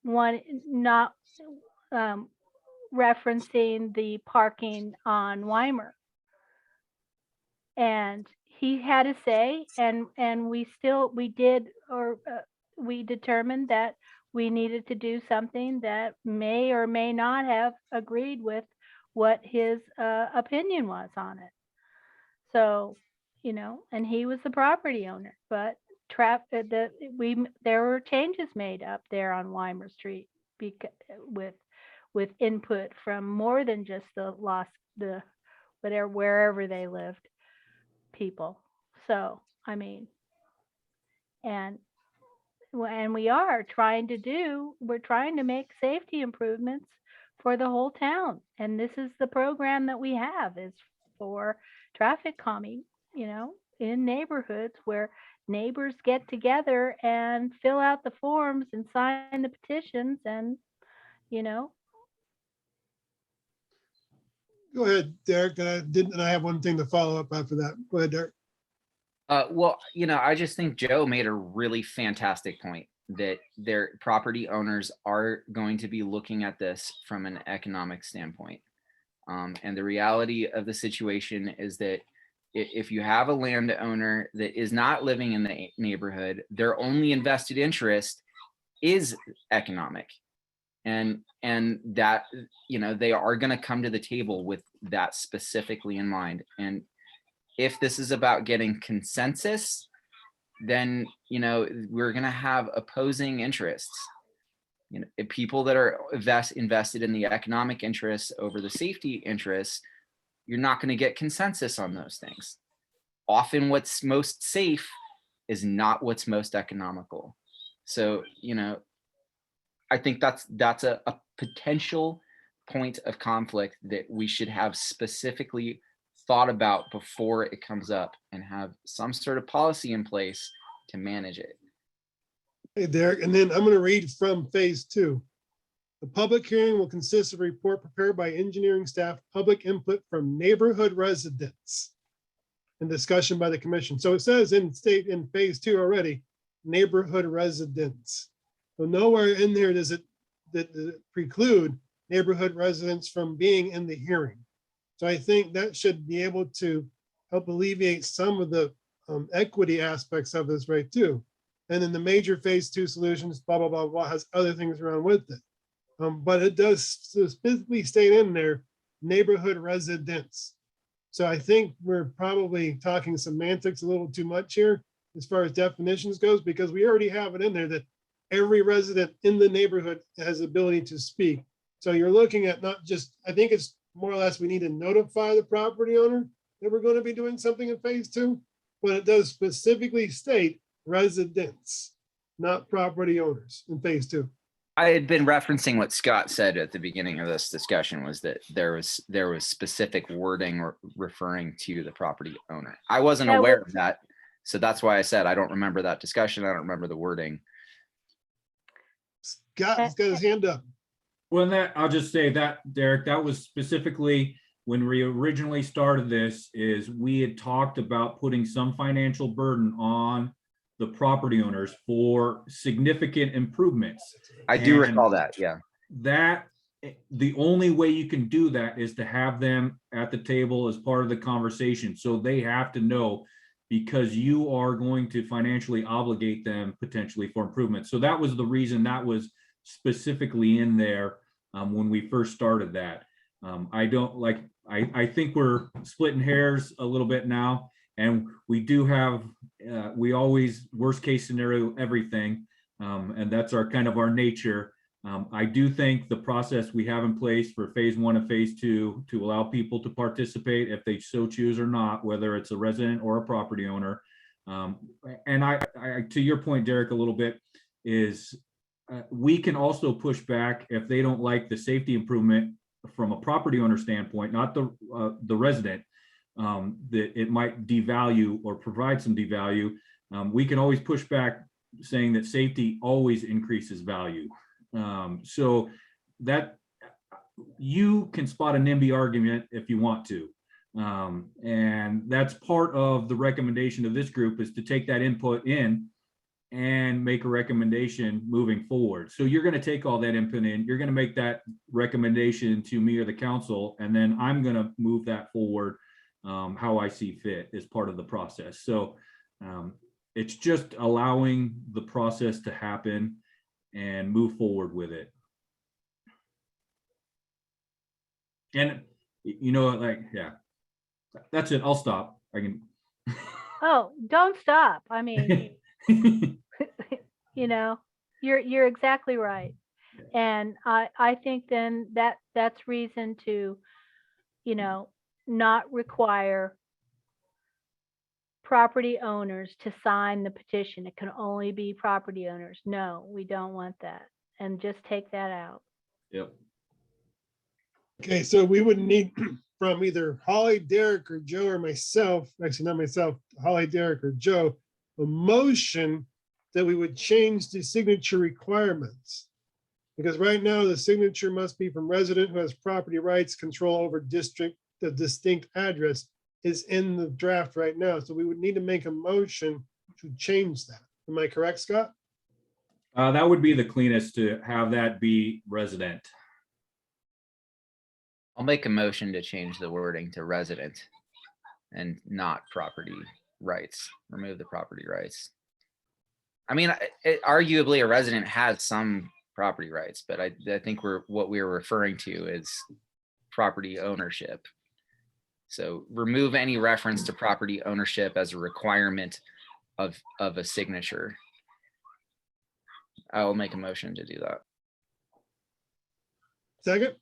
one not referencing the parking on Weimer, and he had a say, and we determined that we needed to do something that may or may not have agreed with what his opinion was on it. So, and he was the property owner, but there were changes made up there on Weimer Street with input from more than just the wherever they lived people. So, I mean, and we're trying to make safety improvements for the whole town. And this is the program that we have is for traffic calming, in neighborhoods where neighbors get together and fill out the forms and sign the petitions and, Go ahead, Derek. I have one thing to follow up after that. Go ahead, Derek. Well, I just think Joe made a really fantastic point that their property owners are going to be looking at this from an economic standpoint. And the reality of the situation is that if you have a landowner that is not living in the neighborhood, their only invested interest is economic. And that, they are going to come to the table with that specifically in mind. And if this is about getting consensus, then, we're going to have opposing interests. People that are invested in the economic interests over the safety interests, you're not going to get consensus on those things. Often what's most safe is not what's most economical. So, I think that's a potential point of conflict that we should have specifically thought about before it comes up and have some sort of policy in place to manage it. Hey, Derek, and then I'm going to read from phase 2. The public hearing will consist of a report prepared by engineering staff, public input from neighborhood residents, and discussion by the commission. So it says in phase 2 already, neighborhood residents. So nowhere in there does it preclude neighborhood residents from being in the hearing. So I think that should be able to help alleviate some of the equity aspects of this, right, too. And then the major phase 2 solutions, blah, blah, blah, blah, has other things around with it. But it does specifically state in there, neighborhood residents. So I think we're probably talking semantics a little too much here as far as definitions goes, because we already have it in there that every resident in the neighborhood has the ability to speak. So you're looking at not just, I think it's more or less we need to notify the property owner that we're going to be doing something in phase 2, but it does specifically state residents, not property owners in phase 2. I had been referencing what Scott said at the beginning of this discussion, was that there was specific wording referring to the property owner. I wasn't That aware was- of that. So that's why I said I don't remember that discussion. I don't remember the wording. Scott's got his hand up. Well, that, I'll just say that, Derek, that was specifically when we originally started this, is we had talked about putting some financial burden on the property owners for significant improvements. I do And recall that. Yeah. That, the only way you can do that is to have them at the table as part of the conversation. So they have to know, because you are going to financially obligate them potentially for improvement. So that was the reason that was specifically in there when we first started that. I think we're splitting hairs a little bit now, and we do have, we always worst case scenario everything, and that's our kind of our nature. I do think the process we have in place for phase 1 and phase 2 to allow people to participate if they so choose or not, whether it's a resident or a property owner. And I to your point, Derek, a little bit is we can also push back if they don't like the safety improvement from a property owner standpoint, not the resident, that it might devalue or provide some devalue. We can always push back saying that safety always increases value. So that you can spot a NIMBY argument if you want to. And that's part of the recommendation of this group, is to take that input in and make a recommendation moving forward. So you're going to take all that input in, you're going to make that recommendation to me or the council, and then I'm going to move that forward how I see fit as part of the process. So it's just allowing the process to happen and move forward with it. And yeah, that's it. I'll stop. I can. Oh, don't stop. I mean, you're exactly right. And I think then that's reason to, not require property owners to sign the petition. It can only be property owners. No, we don't want that. And just take that out. Yep. Okay, so we would need from either Holly, Derek, or Joe, or myself, actually not myself, Holly, Derek, or Joe, a motion that we would change the signature requirements. Because right now the signature must be from resident who has property rights, control over district, the distinct address is in the draft right now. So we would need to make a motion to change that. Am I correct, Scott? That would be the cleanest, to have that be resident. I'll make a motion to change the wording to resident and not property rights. Remove the property rights. I mean, arguably a resident has some property rights, but I think what we're referring to is property ownership. So remove any reference to property ownership as a requirement of a signature. I will make a motion to do that. Second,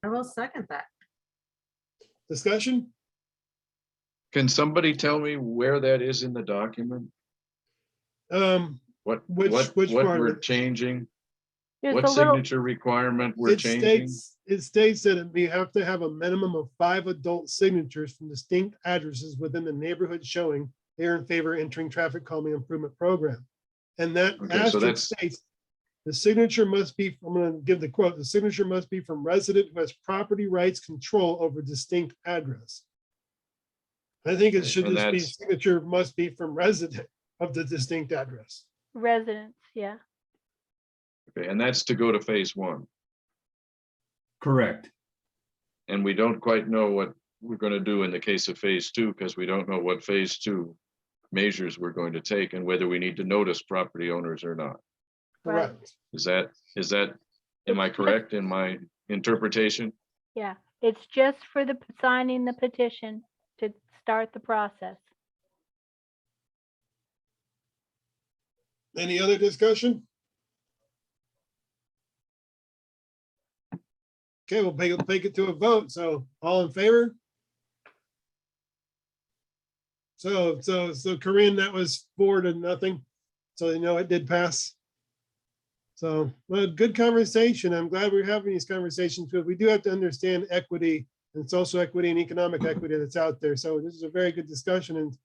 I will second that. discussion? Can somebody tell me where that is in the document? What Which part of we're it? changing? There's What a little, signature requirement we're It changing? states that we have to have a minimum of 5 adult signatures from distinct addresses within the neighborhood showing they're in favor of entering traffic calming improvement program. And that Okay, so asterisk that's- states, the signature must be, I'm gonna give the quote, the signature must be from resident who has property rights control over distinct address. I think it Okay, should and just be, that's- signature must be from resident of the distinct address. Residents, yeah. Okay, and that's to go to phase one. Correct. And we don't quite know what we're going to do in the case of phase two, because we don't know what phase two measures we're going to take and whether we need to notice property owners or not. Right. Correct. Is that, am I correct in my interpretation? Yeah, it's just for the signing the petition to start the process. Any other discussion? Okay, we'll take it to a vote. So all in favor? So Corinne, that was 4-0. So you know it did pass. So, well, good conversation. I'm glad we're having these conversations because we do have to understand equity and social equity and economic equity that's out there. So this is a very good discussion, and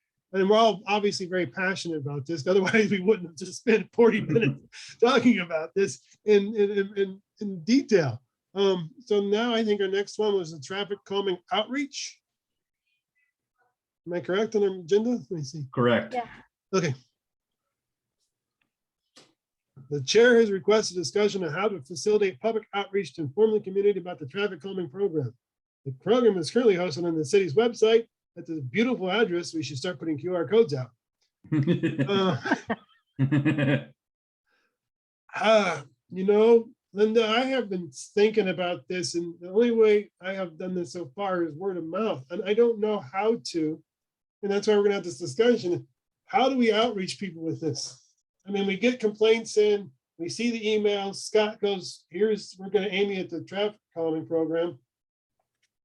we're all obviously very passionate about this. Otherwise, we wouldn't have just spent 40 minutes talking about this in detail. So now I think our next one was the traffic calming outreach. Am I correct on the agenda? Let me see. Correct. Yeah. Okay. The chair has requested discussion on how to facilitate public outreach to inform the community about the traffic calming program. The program is currently hosted on the city's website at the beautiful address. We should start putting QR codes out. You know, Linda, I have been thinking about this, and the only way I have done this so far is word of mouth, and I don't know how to. And that's why we're gonna have this discussion. How do we outreach people with this? I mean, we get complaints in, we see the emails, Scott goes, we're gonna aim you at the traffic calming program.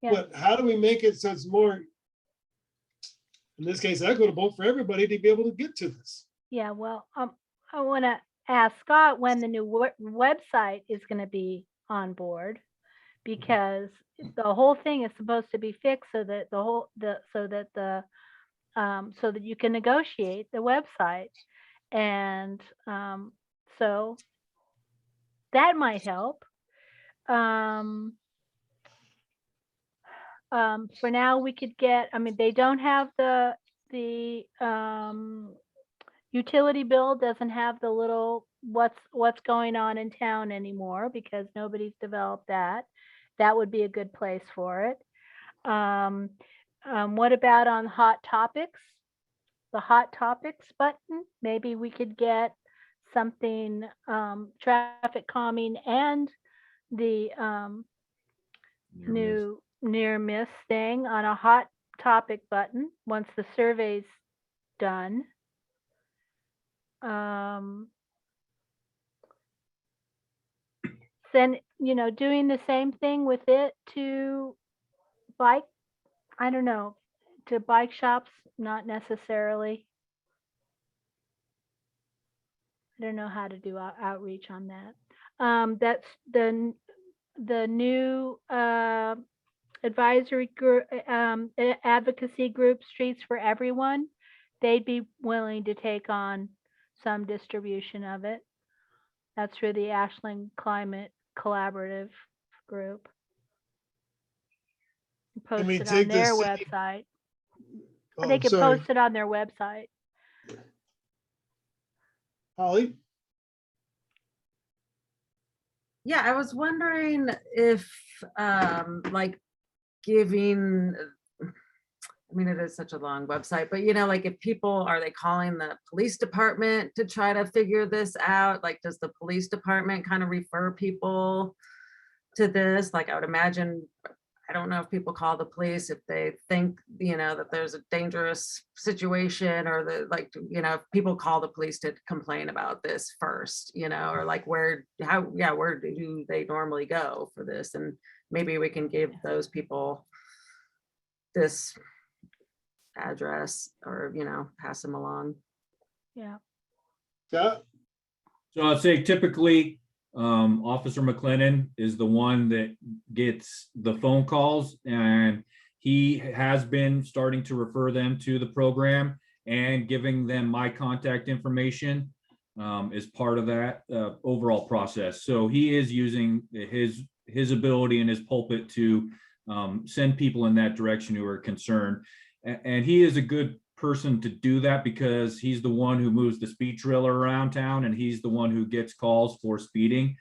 Yeah. But how do we make it so it's more, in this case, equitable for everybody to be able to get to this? Yeah, well, I want to ask Scott when the new website is going to be on board, because the whole thing is supposed to be fixed so that so that you can negotiate the website, and so that might help. For now, we could get, I mean, they don't have the utility bill doesn't have the little what's going on in town anymore because nobody's developed that. That would be a good place for it. What about on hot topics? The hot topics button, maybe we could get something traffic calming and the new near miss thing on a hot topic button once the survey's done. Then, you know, doing the same thing with it to bike, I don't know, to bike shops, not necessarily. I don't know how to do outreach on that. That's the new advisory group, advocacy group, Streets for Everyone. They'd be willing to take on some distribution of it. That's for the Ashland Climate Collaborative Group. Can we Post it take on the their city- website. Oh, They could sorry. post it on their website. Holly? Yeah, I was wondering if, like, giving, I mean, it is such a long website, but you know, like if people, are they calling the police department to try to figure this out? Like, does the police department kind of refer people to this? Like, I would imagine, I don't know if people call the police if they think, you know, that there's a dangerous situation, or the, like, you know, people call the police to complain about this first, you know, or like where do they normally go for this? And maybe we can give those people this address, or, you know, pass them along. Yeah. Yeah, So I'd say typically, Officer McLennan is the one that gets the phone calls, and he has been starting to refer them to the program and giving them my contact information. as part of that overall process. So he is using his ability and his pulpit to send people in that direction who are concerned. And he is a good person to do that because he's the one who moves the speed trailer around town and he's the one who gets calls for speeding.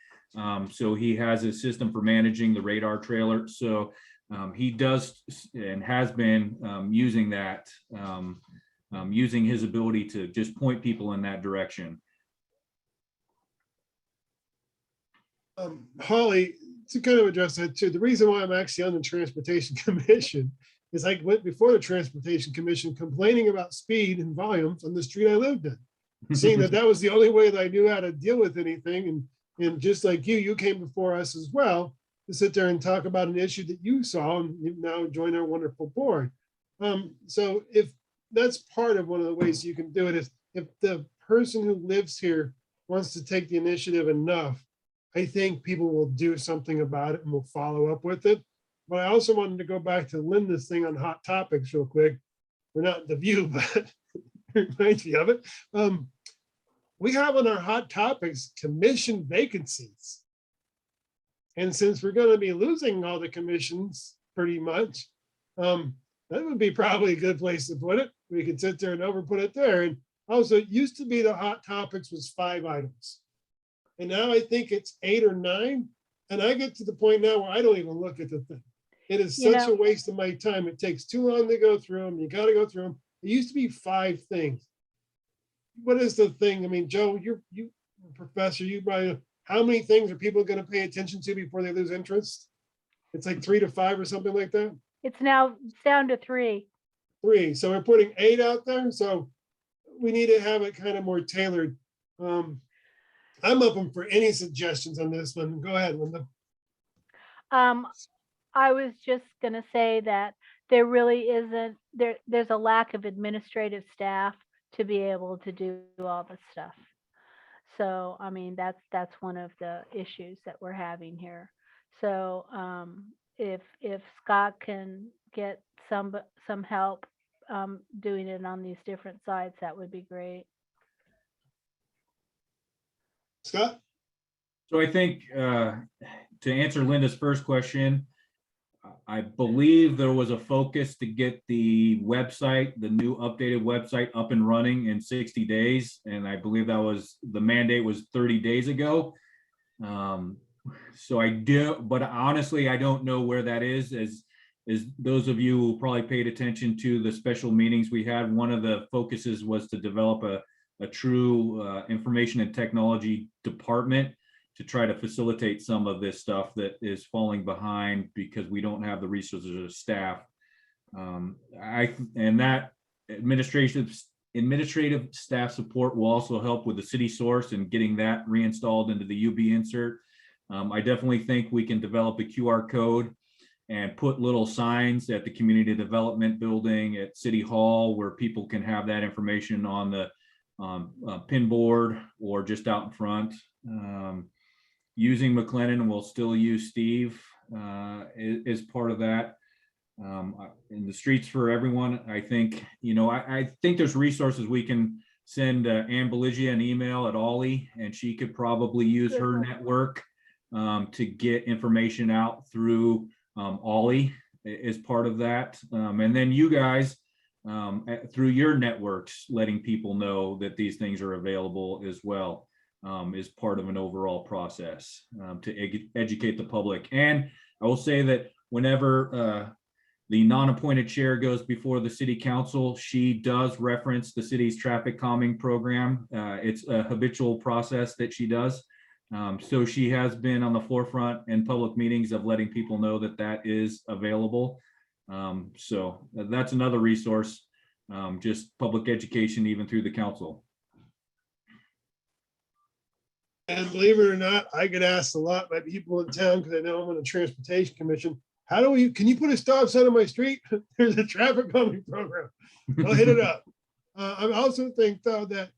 So he has a system for managing the radar trailer. So he does and has been using that, using his ability to just point people in that direction. Holly, to kind of address that too, the reason why I'm actually on the Transportation Commission is I went before the Transportation Commission complaining about speed and volumes on the street I lived in, seeing that that was the only way that I knew how to deal with anything. And just like you came before us as well to sit there and talk about an issue that you saw, and you've now joined our wonderful board. So if that's part of one of the ways you can do it, is if the person who lives here wants to take the initiative enough, I think people will do something about it and will follow up with it. But I also wanted to go back to Linda's thing on hot topics real quick. We're not the view, but it reminds me of it. We have on our hot topics commission vacancies. And since we're going to be losing all the commissions pretty much, that would be probably a good place to put it. We could sit there and overput it there. And also, it used to be the hot topics was 5 items. And now I think it's 8 or 9. And I get to the point now where I don't even look at the thing. It is such a waste of my time. It takes too long to go through them. You got to go through them. It used to be 5 things. What is the thing? I mean, Joe, you professor, you probably know, how many things are people going to pay attention to before they lose interest? It's like 3 to 5 or something like that. It's now down to 3. 3. So we're putting 8 out there. So we need to have it kind of more tailored. I'm open for any suggestions on this one. Go ahead, Linda. I was just going to say that there really isn't, there's a lack of administrative staff to be able to do all this stuff. So, I mean, that's one of the issues that we're having here. So, if Scott can get some help doing it on these different sides, that would be great. Scott? So I think to answer Linda's first question, I believe there was a focus to get the website, the new updated website up and running in 60 days. And I believe that was, the mandate was 30 days ago. So I do, but honestly, I don't know where that is. As those of you who probably paid attention to the special meetings we had, one of the focuses was to develop a true information and technology department to try to facilitate some of this stuff that is falling behind because we don't have the resources or staff. And that administrative staff support will also help with the city source and getting that reinstalled into the UB insert. I definitely think we can develop a QR code and put little signs at the community development building at City Hall where people can have that information on the pin board or just out in front. Using McLennan, we'll still use Steve as part of that. In the streets for everyone, I think, I think there's resources we can send Ann Beligia an email at Ollie, and she could probably use her network to get information out through Ollie as part of that. And then you guys, through your networks, letting people know that these things are available as well. Is part of an overall process to educate the public. And I will say that whenever the non-appointed chair goes before the city council, she does reference the city's traffic calming program. It's a habitual process that she does. So she has been on the forefront in public meetings of letting people know that that is available. So that's another resource, just public education, even through the council. And believe it or not, I get asked a lot by people in town because I know I'm on the Transportation Commission. Can you put a stop sign on my street? There's a traffic calming program. I'll hit it up. I also think though that,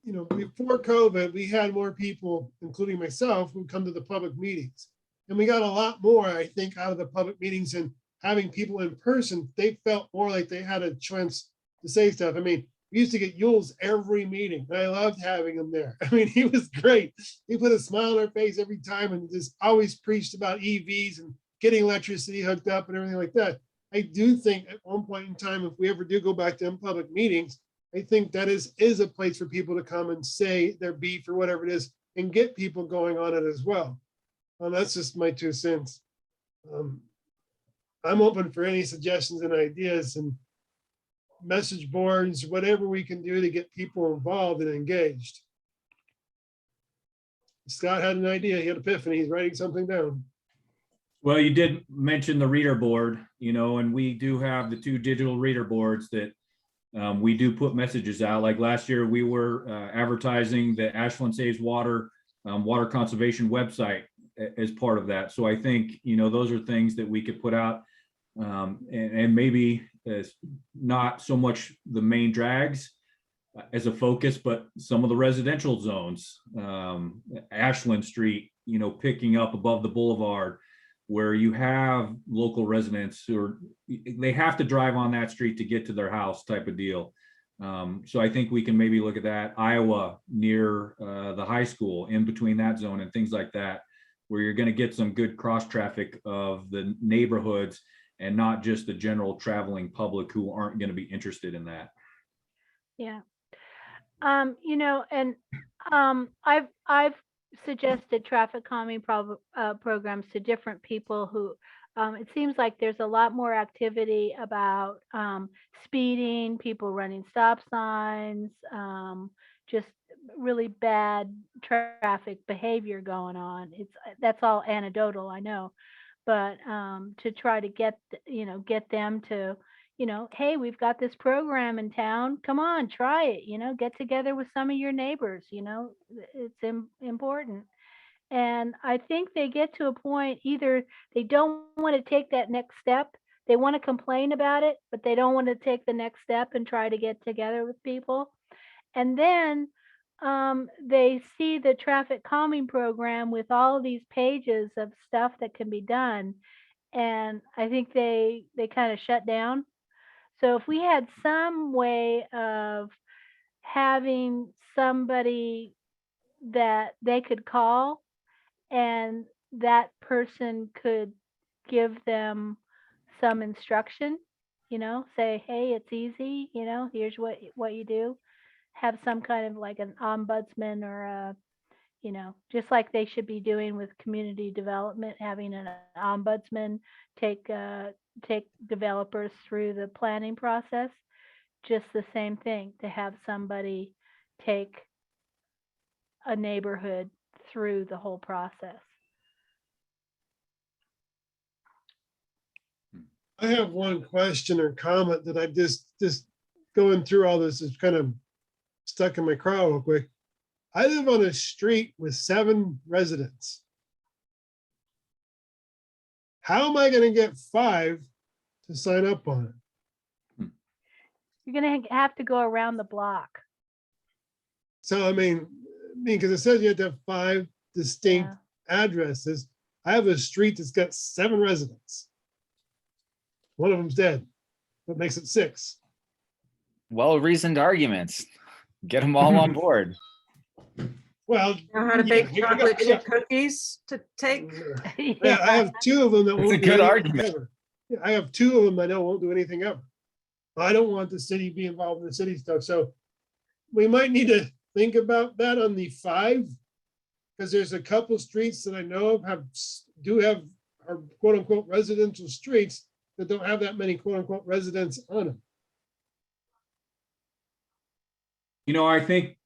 before COVID, we had more people, including myself, who come to the public meetings. And we got a lot more, I think, out of the public meetings and having people in person. They felt more like they had a chance to say stuff. I mean, We used to get Yules every meeting, and I loved having him there. I mean, he was great. He put a smile on our face every time and just always preached about EVs and getting electricity hooked up and everything like that. I do think at one point in time, if we ever do go back to public meetings, I think that is a place for people to come and say their beef or whatever it is and get people going on it as well. That's just my 2 cents. I'm open for any suggestions and ideas and message boards, whatever we can do to get people involved and engaged. Scott had an idea, he had epiphany, he's writing something down. Well, you did mention the reader board, and we do have the 2 digital reader boards that we do put messages out. Like last year, we were advertising the Ashland Saves Water water conservation website as part of that. So I think, those are things that we could put out, and maybe not so much the main drags as a focus, but some of the residential zones, Ashland Street, picking up above the boulevard, where you have local residents they have to drive on that street to get to their house type of deal. So I think we can maybe look at that. Iowa near the high school, in between that zone and things like that, where you're going to get some good cross traffic of the neighborhoods and not just the general traveling public who aren't going to be interested in that. Yeah. I've suggested traffic calming programs to different people who, it seems like there's a lot more activity about speeding, people running stop signs, just really bad traffic behavior going on. That's all anecdotal, I know, but to try to get them to, hey, we've got this program in town. Come on, try it. Get together with some of your neighbors. It's important. And I think they get to a point, either they don't want to take that next step. They want to complain about it, but they don't want to take the next step and try to get together with people. And then they see the traffic calming program with all of these pages of stuff that can be done. And I think they kind of shut down. So if we had some way of having somebody that they could call, and that person could give them some instruction, say, hey, it's easy, here's what you do. Have some kind of like an ombudsman, or just like they should be doing with community development, having an ombudsman take developers through the planning process. Just the same thing, to have somebody take a neighborhood through the whole process. I have one question or comment that I just going through all this is kind of stuck in my craw real quick. I live on a street with 7 residents. How am I going to get 5 to sign up on it? You're going to have to go around the block. So, I mean, because it says you have to have 5 distinct addresses. I have a street that's got 7 residents. One of them's dead. That makes it 6. Well-reasoned arguments. Get them all on board. Well, Know how to bake chocolate chip cookies to take? yeah, I have 2 of them that That's won't a do good anything argument. ever. Yeah, I have 2 of them I know won't do anything ever. I don't want the city to be involved in the city stuff. So we might need to think about that on the 5, because there's a couple streets that I know of are quote unquote residential streets that don't have that many quote unquote residents on them. I think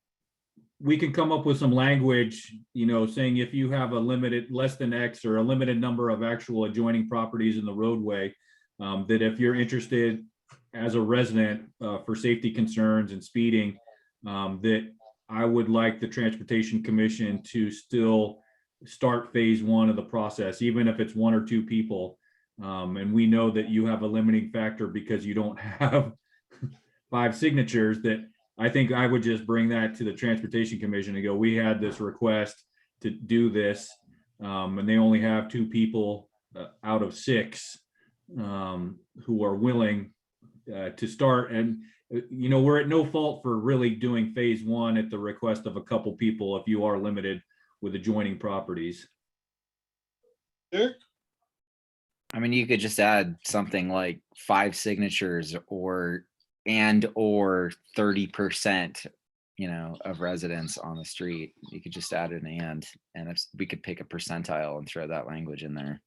we can come up with some language, saying if you have a limited less than X or a limited number of actual adjoining properties in the roadway, that if you're interested as a resident for safety concerns and speeding, that I would like the Transportation Commission to still start phase 1 of the process, even if it's 1 or 2 people. And we know that you have a limiting factor because you don't have 5 signatures. That I think I would just bring that to the Transportation Commission and go, we had this request to do this, and they only have 2 people out of 6 who are willing to start. And you know, we're at no fault for really doing phase one at the request of a couple people if you are limited with adjoining properties. Derek? I mean, you could just add something like 5 signatures or 30%, you know, of residents on the street. You could just add an and if we could pick a percentile and throw that language in there.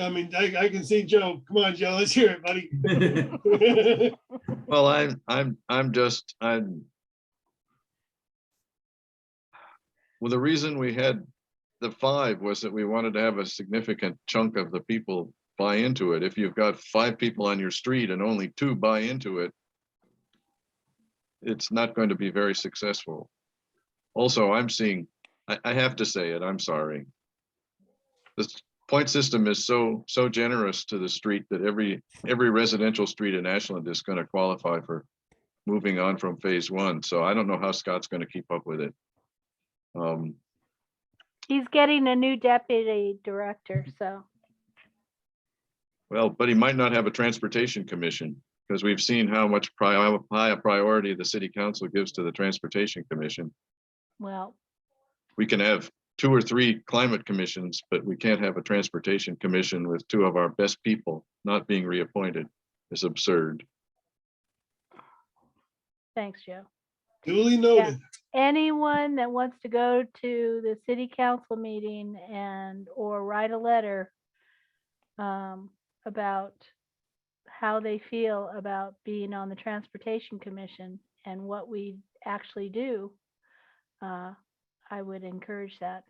I mean, I can see Joe. Come on, Joe, let's hear it, buddy. Well, well, the reason we had the 5 was that we wanted to have a significant chunk of the people buy into it. If you've got 5 people on your street and only 2 buy into it, it's not going to be very successful. Also, I'm seeing, I have to say it, I'm sorry. This point system is so generous to the street that every residential street in Ashland is going to qualify for moving on from phase 1. So I don't know how Scott's going to keep up with it. He's getting a new deputy director, so. Well, but he might not have a transportation commission, because we've seen how much high a priority the city council gives to the transportation commission. Well, We can have 2 or 3 climate commissions, but we can't have a transportation commission with 2 of our best people not being reappointed. It's absurd. thanks, Joe. Duly noted. Anyone that wants to go to the city council meeting or write a letter about how they feel about being on the transportation commission and what we actually do, I would encourage that.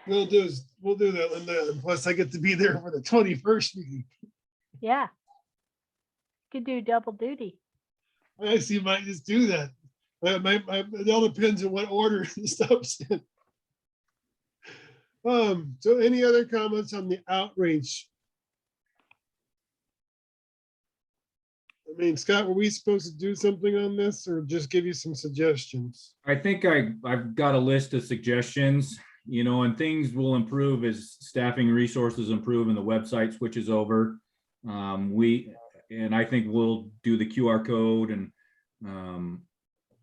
We'll do that, Linda. And plus, I get to be there for the 21st meeting. Yeah. Could do double duty. I actually might just do that. It all depends on what order the stuff's in. So any other comments on the outreach? I mean, Scott, were we supposed to do something on this or just give you some suggestions? I think I've got a list of suggestions, you know, and things will improve as staffing resources improve and the website switches over. And I think we'll do the QR code and,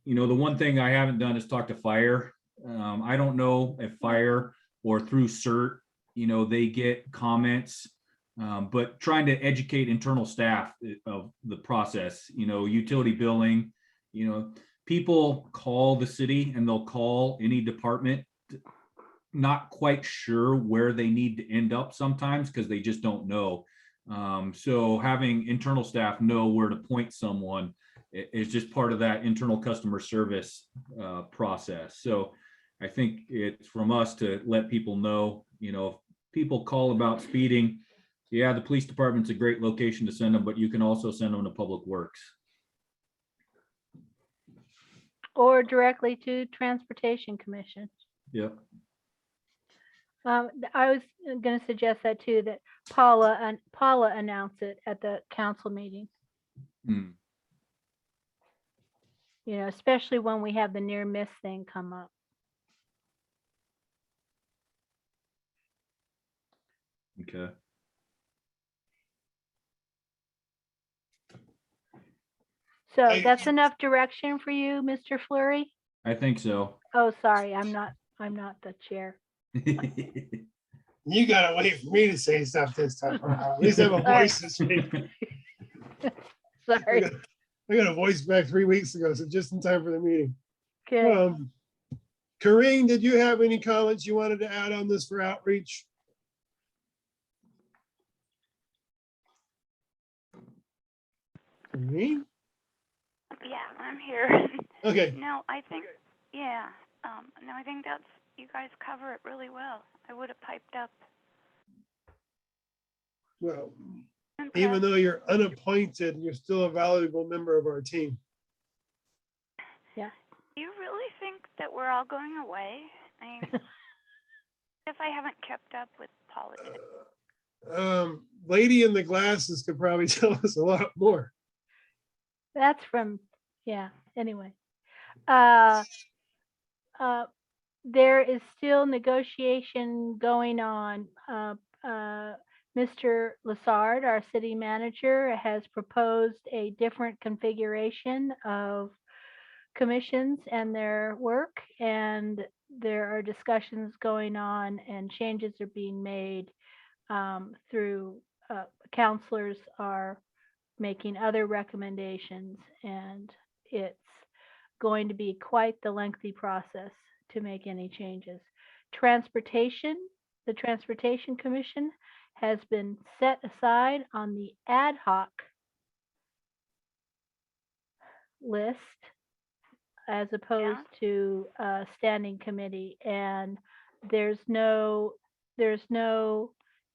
you know, the one thing I haven't done is talk to fire. I don't know if fire or through CERT, you know, they get comments, but trying to educate internal staff of the process, you know, utility billing, you know, people call the city and they'll call any department, not quite sure where they need to end up sometimes because they just don't know. So having internal staff know where to point someone is just part of that internal customer service process. So I think it's from us to let people know, you know, if people call about speeding, yeah, the police department's a great location to send them, but you can also send them to Public Works. Or directly to Transportation Commission. Yep. I was going to suggest that too, that Paula announce it at the council meeting. Hmm. You know, especially when we have the near miss thing come up. Okay. So that's enough direction for you, Mr. Fleury? I think so. Oh, sorry, I'm not the chair. You gotta wait for me to say stuff this time. At least I have a voice this week. Sorry. I got a voice back 3 weeks ago, so just in time for the meeting. Okay. Corinne, did you have any comments you wanted to add on this for outreach? Corinne? Yeah, I'm here. Okay, No, I think, yeah, no, I think that's, you guys cover it really well. I would have piped up. well, Okay. even though you're unappointed, you're still a valuable member of our team. You really think that we're all going away? I mean, if I haven't kept up with politics. Lady in the glasses could probably tell us a lot more. That's from, yeah, anyway. There is still negotiation going on Mr. Lassard, our city manager, has proposed a different configuration of commissions and their work, and there are discussions going on and changes are being made through counselors are making other recommendations, and it's going to be quite the lengthy process to make any changes. Transportation, the Transportation Commission has been set aside on the ad hoc list as opposed to a standing committee, and there's no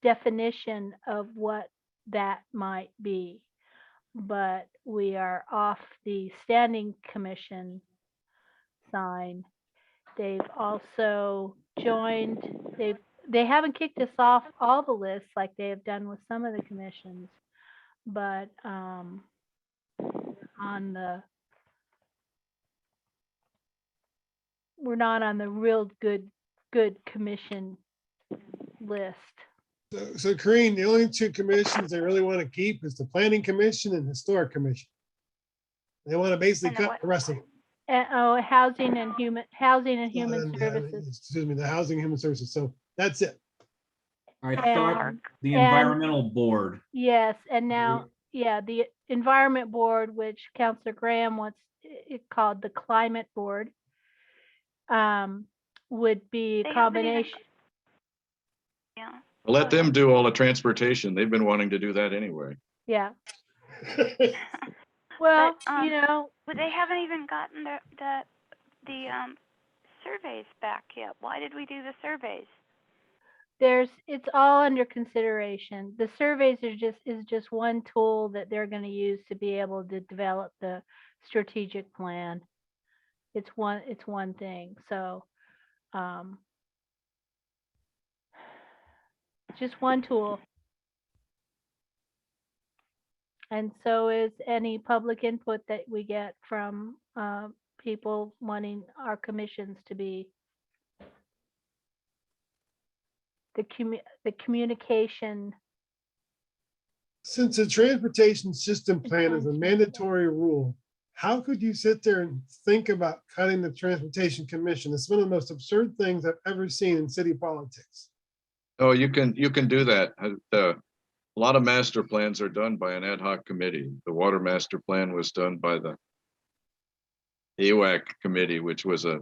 definition of what that might be. But we are off the standing commission sign. They've also joined, they haven't kicked us off all the lists like they have done with some of the commissions, but on the, we're not on the real good commission list. So Corinne, the only two commissions they really want to keep is the Planning Commission and Historic Commission. They want to basically And the cut what? the rest of them. Housing and Human Services. Excuse me, the Housing and Human Services. So that's it. I And- thought the and- environmental board. Yes, and now, yeah, the Environment Board, which Councillor Graham wants it called the Climate Board, would be They a haven't even- combination. Yeah. Let them do all the transportation. They've been wanting to do that anyway. Yeah, well, But, you know, But they haven't even gotten the surveys back yet. Why did we do the surveys? it's all under consideration. The surveys is just one tool that they're going to use to be able to develop the strategic plan. It's one thing. So, just one tool. And so is any public input that we get from people wanting our commissions to be the communication. Since the transportation system plan is a mandatory rule, how could you sit there and think about cutting the Transportation Commission? It's one of the most absurd things I've ever seen in city politics. Oh, you can do that. A lot of master plans are done by an ad hoc committee. The water master plan was done by the AWAC committee, which was a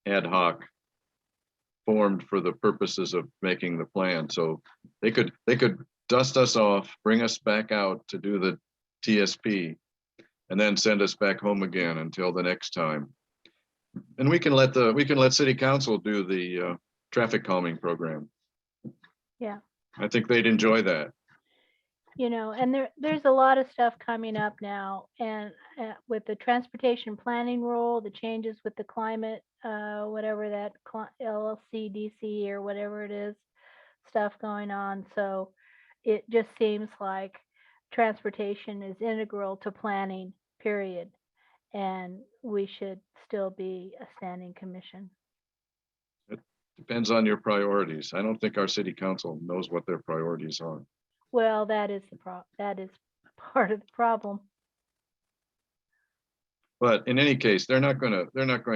ad hoc formed for the purposes of making the plan. So they could dust us off, bring us back out to do the TSP, and then send us back home again until the next time. And we can let city council do the traffic calming program. Yeah. I think they'd enjoy that. You know, and there's a lot of stuff coming up now, and with the transportation planning rule, the changes with the climate, whatever that LLCDC or whatever it is, stuff going on. So it just seems like transportation is integral to planning, period. And we should still be a standing commission. Depends on your priorities. I don't think our city council knows what their priorities are. Well, that is that is part of the problem. But in any case, they're not going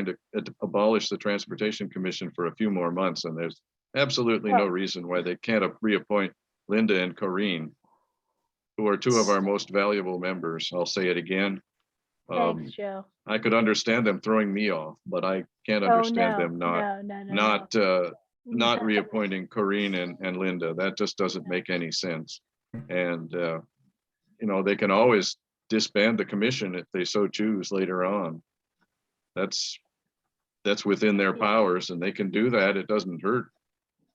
to abolish the Transportation Commission for a few more months, and there's absolutely no reason why they can't reappoint Linda and Corinne, who are two of our most valuable members. I'll say it again. Thanks, Joe. I could understand them throwing me off, but I can't Oh, understand no, them no. not reappointing Corinne and Linda. That just doesn't make any sense. And they can always disband the commission if they so choose later on. That's within their powers, and they can do that. It doesn't hurt.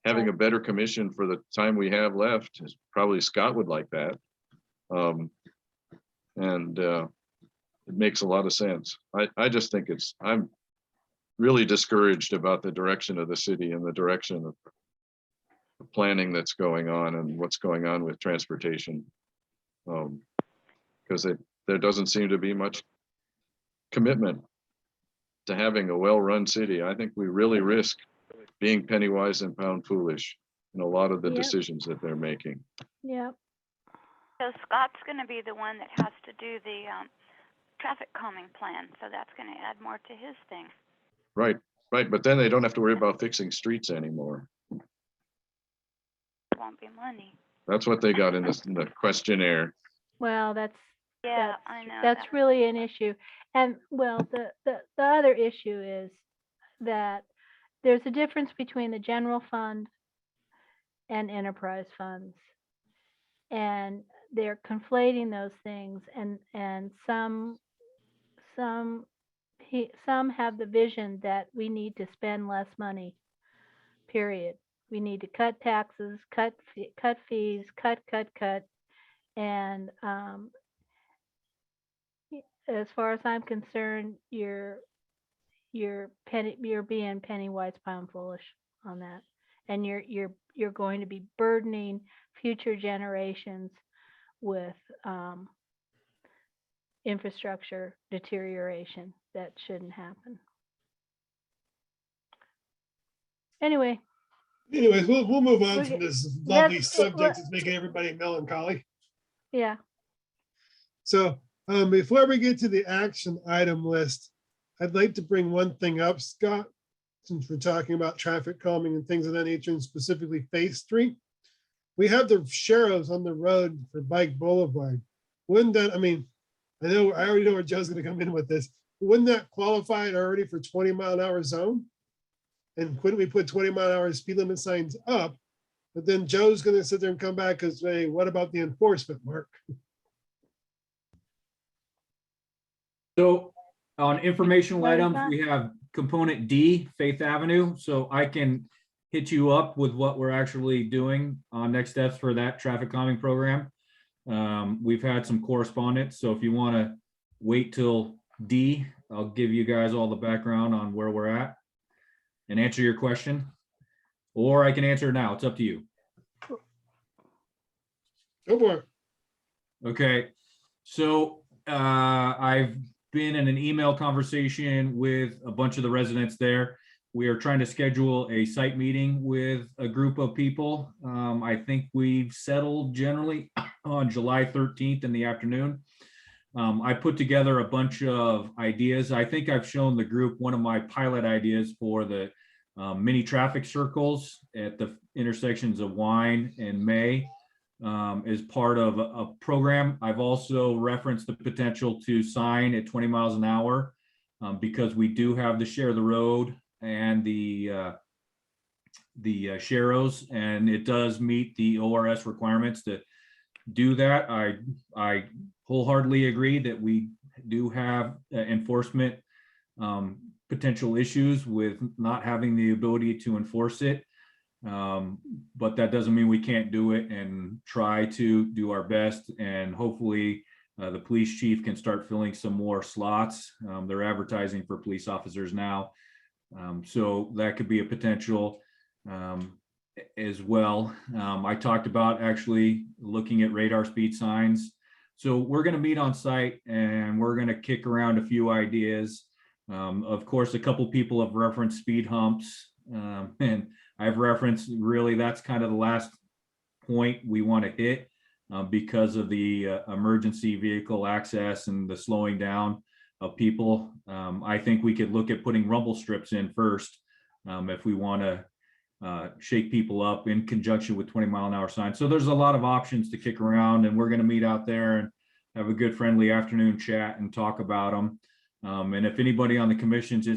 Having a better commission for the time we have left is probably Scott would like that. It makes a lot of sense. I just think I'm really discouraged about the direction of the city and the direction of the planning that's going on and what's going on with transportation. Because there doesn't seem to be much commitment to having a well-run city. I think we really risk being penny wise and pound foolish in a lot of the Yep. decisions that they're making. Yep. So Scott's going to be the one that has to do the traffic calming plan. So that's going to add more to his thing. Right, right. But then they don't have to worry about fixing streets anymore. Won't be money. That's what they got in the questionnaire. Well, Yeah, I know. that's that. really an issue. And well, the other issue is that there's a difference between the general fund and enterprise funds. And they're conflating those things, and some have the vision that we need to spend less money, period. We need to cut taxes, cut fees, cut. And as far as I'm concerned, you're being penny wise pound foolish on that, and you're going to be burdening future generations with infrastructure deterioration that shouldn't happen. Anyways, we'll move on We- from this lovely let's- subject that's making everybody melancholy. yeah, So before we get to the action item list, I'd like to bring one thing up, Scott, since we're talking about traffic calming and things of that nature, and specifically Faith Street. We have the sheriffs on the road for Bike Boulevard. Wouldn't that, I mean, I already know where Joe's gonna come in with this. Wouldn't that qualify it already for 20-mile-an-hour zone? And couldn't we put 20-mile-an-hour speed limit signs up? But then Joe's gonna sit there and come back and say, what about the enforcement, Mark? So on informational What is items, that? we have component D, Faith Avenue. So I can hit you up with what we're actually doing on next steps for that traffic calming program. We've had some correspondence, so if you want to wait till D, I'll give you guys all the background on where we're at and answer your question. Or I can answer it now. It's up to you. Go for it. Okay, so I've been in an email conversation with a bunch of the residents there. We are trying to schedule a site meeting with a group of people. I think we've settled generally on July 13th in the afternoon. I put together a bunch of ideas. I think I've shown the group one of my pilot ideas for the mini traffic circles at the intersections of Wine and May. As part of a program. I've also referenced the potential to sign at 20 miles an hour because we do have the share the road and the sharrows, and it does meet the ORS requirements to do that. I wholeheartedly agree that we do have enforcement potential issues with not having the ability to enforce it. But that doesn't mean we can't do it and try to do our best. And hopefully the police chief can start filling some more slots. They're advertising for police officers now. So that could be a potential as well. I talked about actually looking at radar speed signs. So we're going to meet on site and we're going to kick around a few ideas. Of course, a couple people have referenced speed humps, and I've referenced really that's kind of the last point we want to hit because of the emergency vehicle access and the slowing down of people. I think we could look at putting rumble strips in first if we want to shake people up in conjunction with 20-mile-an-hour signs. So there's a lot of options to kick around, and we're going to meet out there and have a good friendly afternoon chat and talk about them. And if anybody on the commission's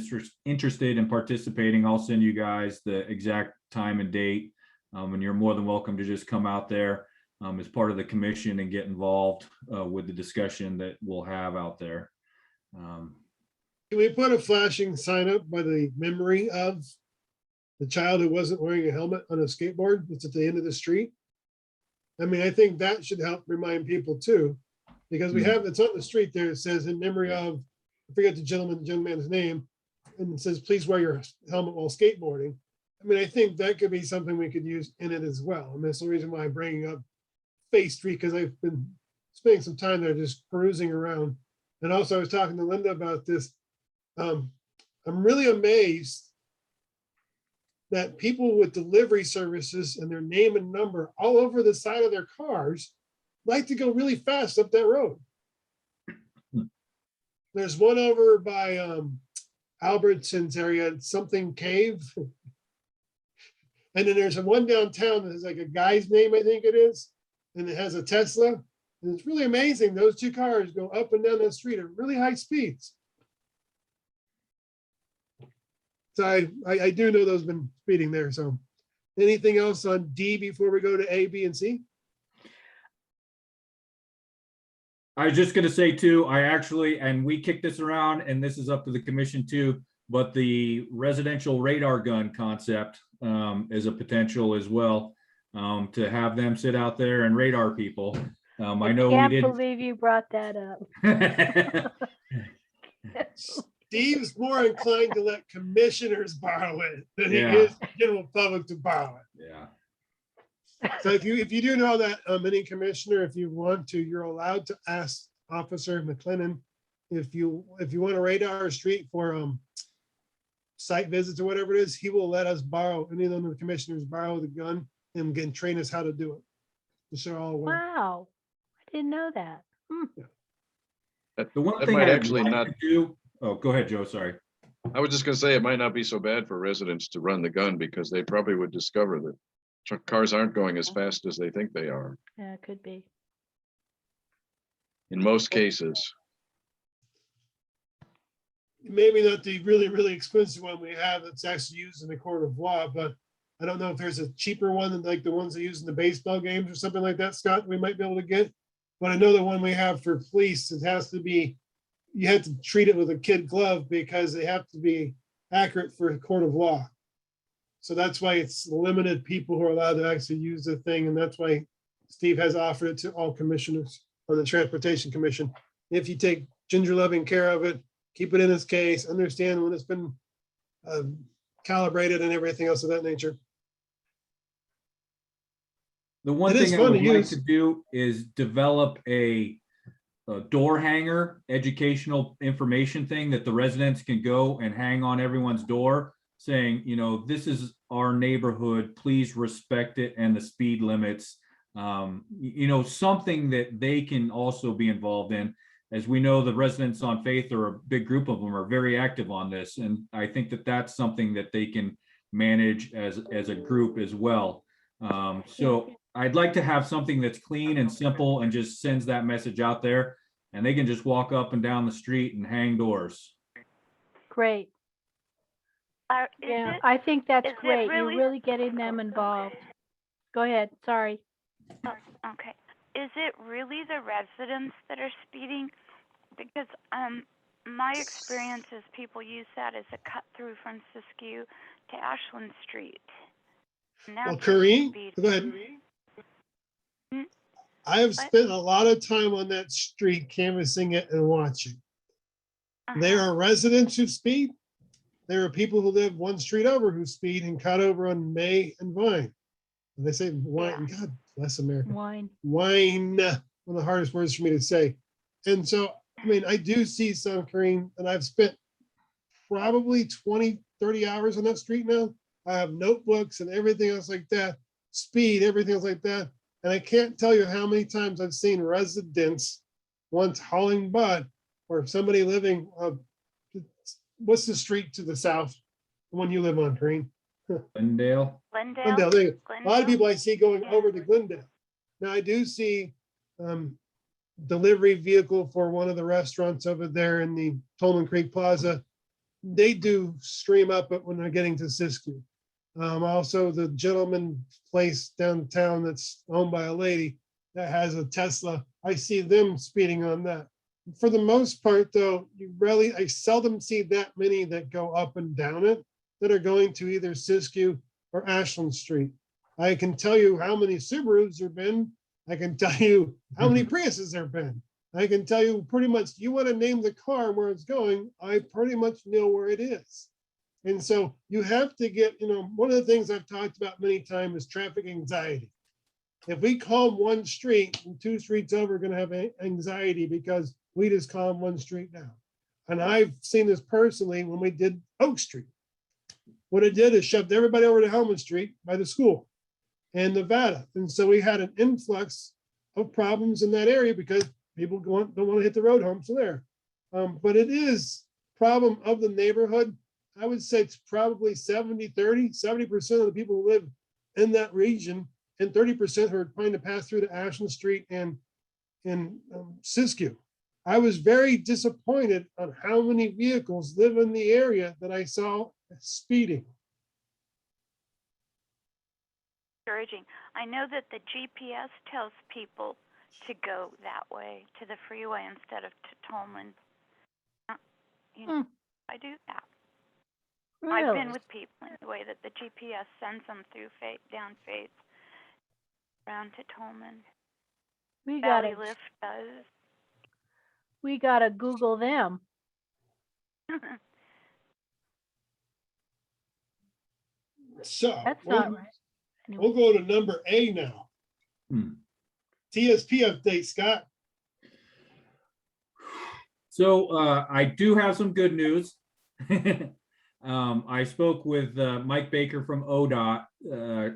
interested in participating, I'll send you guys the exact time and date. And you're more than welcome to just come out there as part of the commission and get involved with the discussion that we'll have out there. Can we put a flashing sign up by the memory of the child who wasn't wearing a helmet on a skateboard? It's at the end of the street. I mean, I think that should help remind people too, because we have, it's on the street there. It says in memory of, I forget the young man's name, and it says, please wear your helmet while skateboarding. I mean, I think that could be something we could use in it as well. And that's the reason why I'm bringing up Faith Street, because I've been spending some time there just perusing around. And also I was talking to Linda about this. I'm really amazed that people with delivery services and their name and number all over the side of their cars like to go really fast up that road. There's one over by Albertson's area, something cave. And then there's a one downtown that is like a guy's name, I think it is. And it has a Tesla. And it's really amazing. Those two cars go up and down the street at really high speeds. So I do know those been speeding there. So anything else on D before we go to A, B, and C? I was just gonna say too, I actually, and we kicked this around, and this is up to the commission too, but the residential radar gun concept is a potential as well, to have them sit out there and radar people. I know we Can't did. believe you brought that up. Steve's more inclined to let commissioners borrow it than he Yeah. is general public to borrow it. Yeah, So if you do know that, any commissioner, if you want to, you're allowed to ask Officer McLennan if you want a radar street for site visits or whatever it is, he will let us borrow, any of the commissioners borrow the gun and can train us how to do it. Just so all aware. Wow, I didn't know that. the one That thing might I actually like not- to do. Oh, go ahead, Joe. Sorry. I was just gonna say, it might not be so bad for residents to run the gun because they probably would discover that cars aren't going as fast as they think they are Yeah, it could be. in most cases. Maybe not the really, really expensive one we have that's actually used in the court of law, but I don't know if there's a cheaper one than like the ones they use in the baseball games or something like that, Scott, we might be able to get. But I know the one we have for police, it has to be, you have to treat it with a kid glove because they have to be accurate for a court of law. So that's why it's limited people who are allowed to actually use the thing. And that's why Steve has offered it to all commissioners on the Transportation Commission. If you take ginger loving care of it, keep it in its case, understand when it's been calibrated and everything else of that nature. The one It is thing I fun would to like use. to do is develop a door hanger, educational information thing that the residents can go and hang on everyone's door saying, you know, this is our neighborhood, please respect it and the speed limits. You know, something that they can also be involved in. As we know, the residents on Faith, or a big group of them, are very active on this. And I think that that's something that they can manage as a group as well. So I'd like to have something that's clean and simple and just sends that message out there, and they can just walk up and down the street and hang doors. Great. Is Yeah, it, I think that's is it great. really- You're really getting them involved. Go ahead, sorry. okay, is it really the residents that are speeding? Because my experience is people use that as a cut through from Siskiyou to Ashland Street. And Well, that's where Kareem, speed- go ahead. Hmm? I have What? spent a lot of time on that street canvassing it and watching. There Uh-huh. are residents who speed. There are people who live one street over who speed and cut over on May and Vine. And they say wine, God bless America. Wine. Wine, one of the hardest words for me to say. And so, I mean, I do see some, Kareem, and I've spent probably 20, 30 hours on that street now. I have notebooks and everything else like that, speed, everything else like that. And I can't tell you how many times I've seen residents once hauling butt or somebody living, what's the street to the south? The one you live on, Kareem? Glendale. Glendale? Glendale. There you go. A lot of Glendale? people I see going over to Glendale. Now I do see delivery vehicle for one of the restaurants over there in the Tolman Creek Plaza. They do stream up it when they're getting to Siskiyou. Also the gentleman place downtown that's owned by a lady that has a Tesla. I see them speeding on that. For the most part though, I seldom see that many that go up and down it that are going to either Siskiyou or Ashland Street. I can tell you how many Subarus there have been. I can tell you how many Priuses there have been. I can tell you pretty much, you want to name the car and where it's going, I pretty much know where it is. And so you have to get, one of the things I've talked about many times is traffic anxiety. If we calm one street, and 2 streets over are going to have anxiety because we just calm one street down. And I've seen this personally when we did Oak Street. what it did is shoved everybody over to Hellman Street by the school and Nevada. And so we had an influx of problems in that area because people don't want to hit the road humps there. But it is problem of the neighborhood. I would say it's probably 70-30, 70% of the people who live in that region and 30% who are trying to pass through to Ashland Street and in Siskiyou. I was very disappointed on how many vehicles live in the area that I saw speeding. Encouraging. I know that the GPS tells people to go that way to the freeway instead of to Tolman. You know, I do that. I've been Really? with people in the way that the GPS sends them through down Faith around to Tolman. We Valley gotta, Lift does. we gotta Google them. So That's not right. we'll go to number A now. TSP update, Scott. So I do have some good news. I spoke with Mike Baker from ODOT,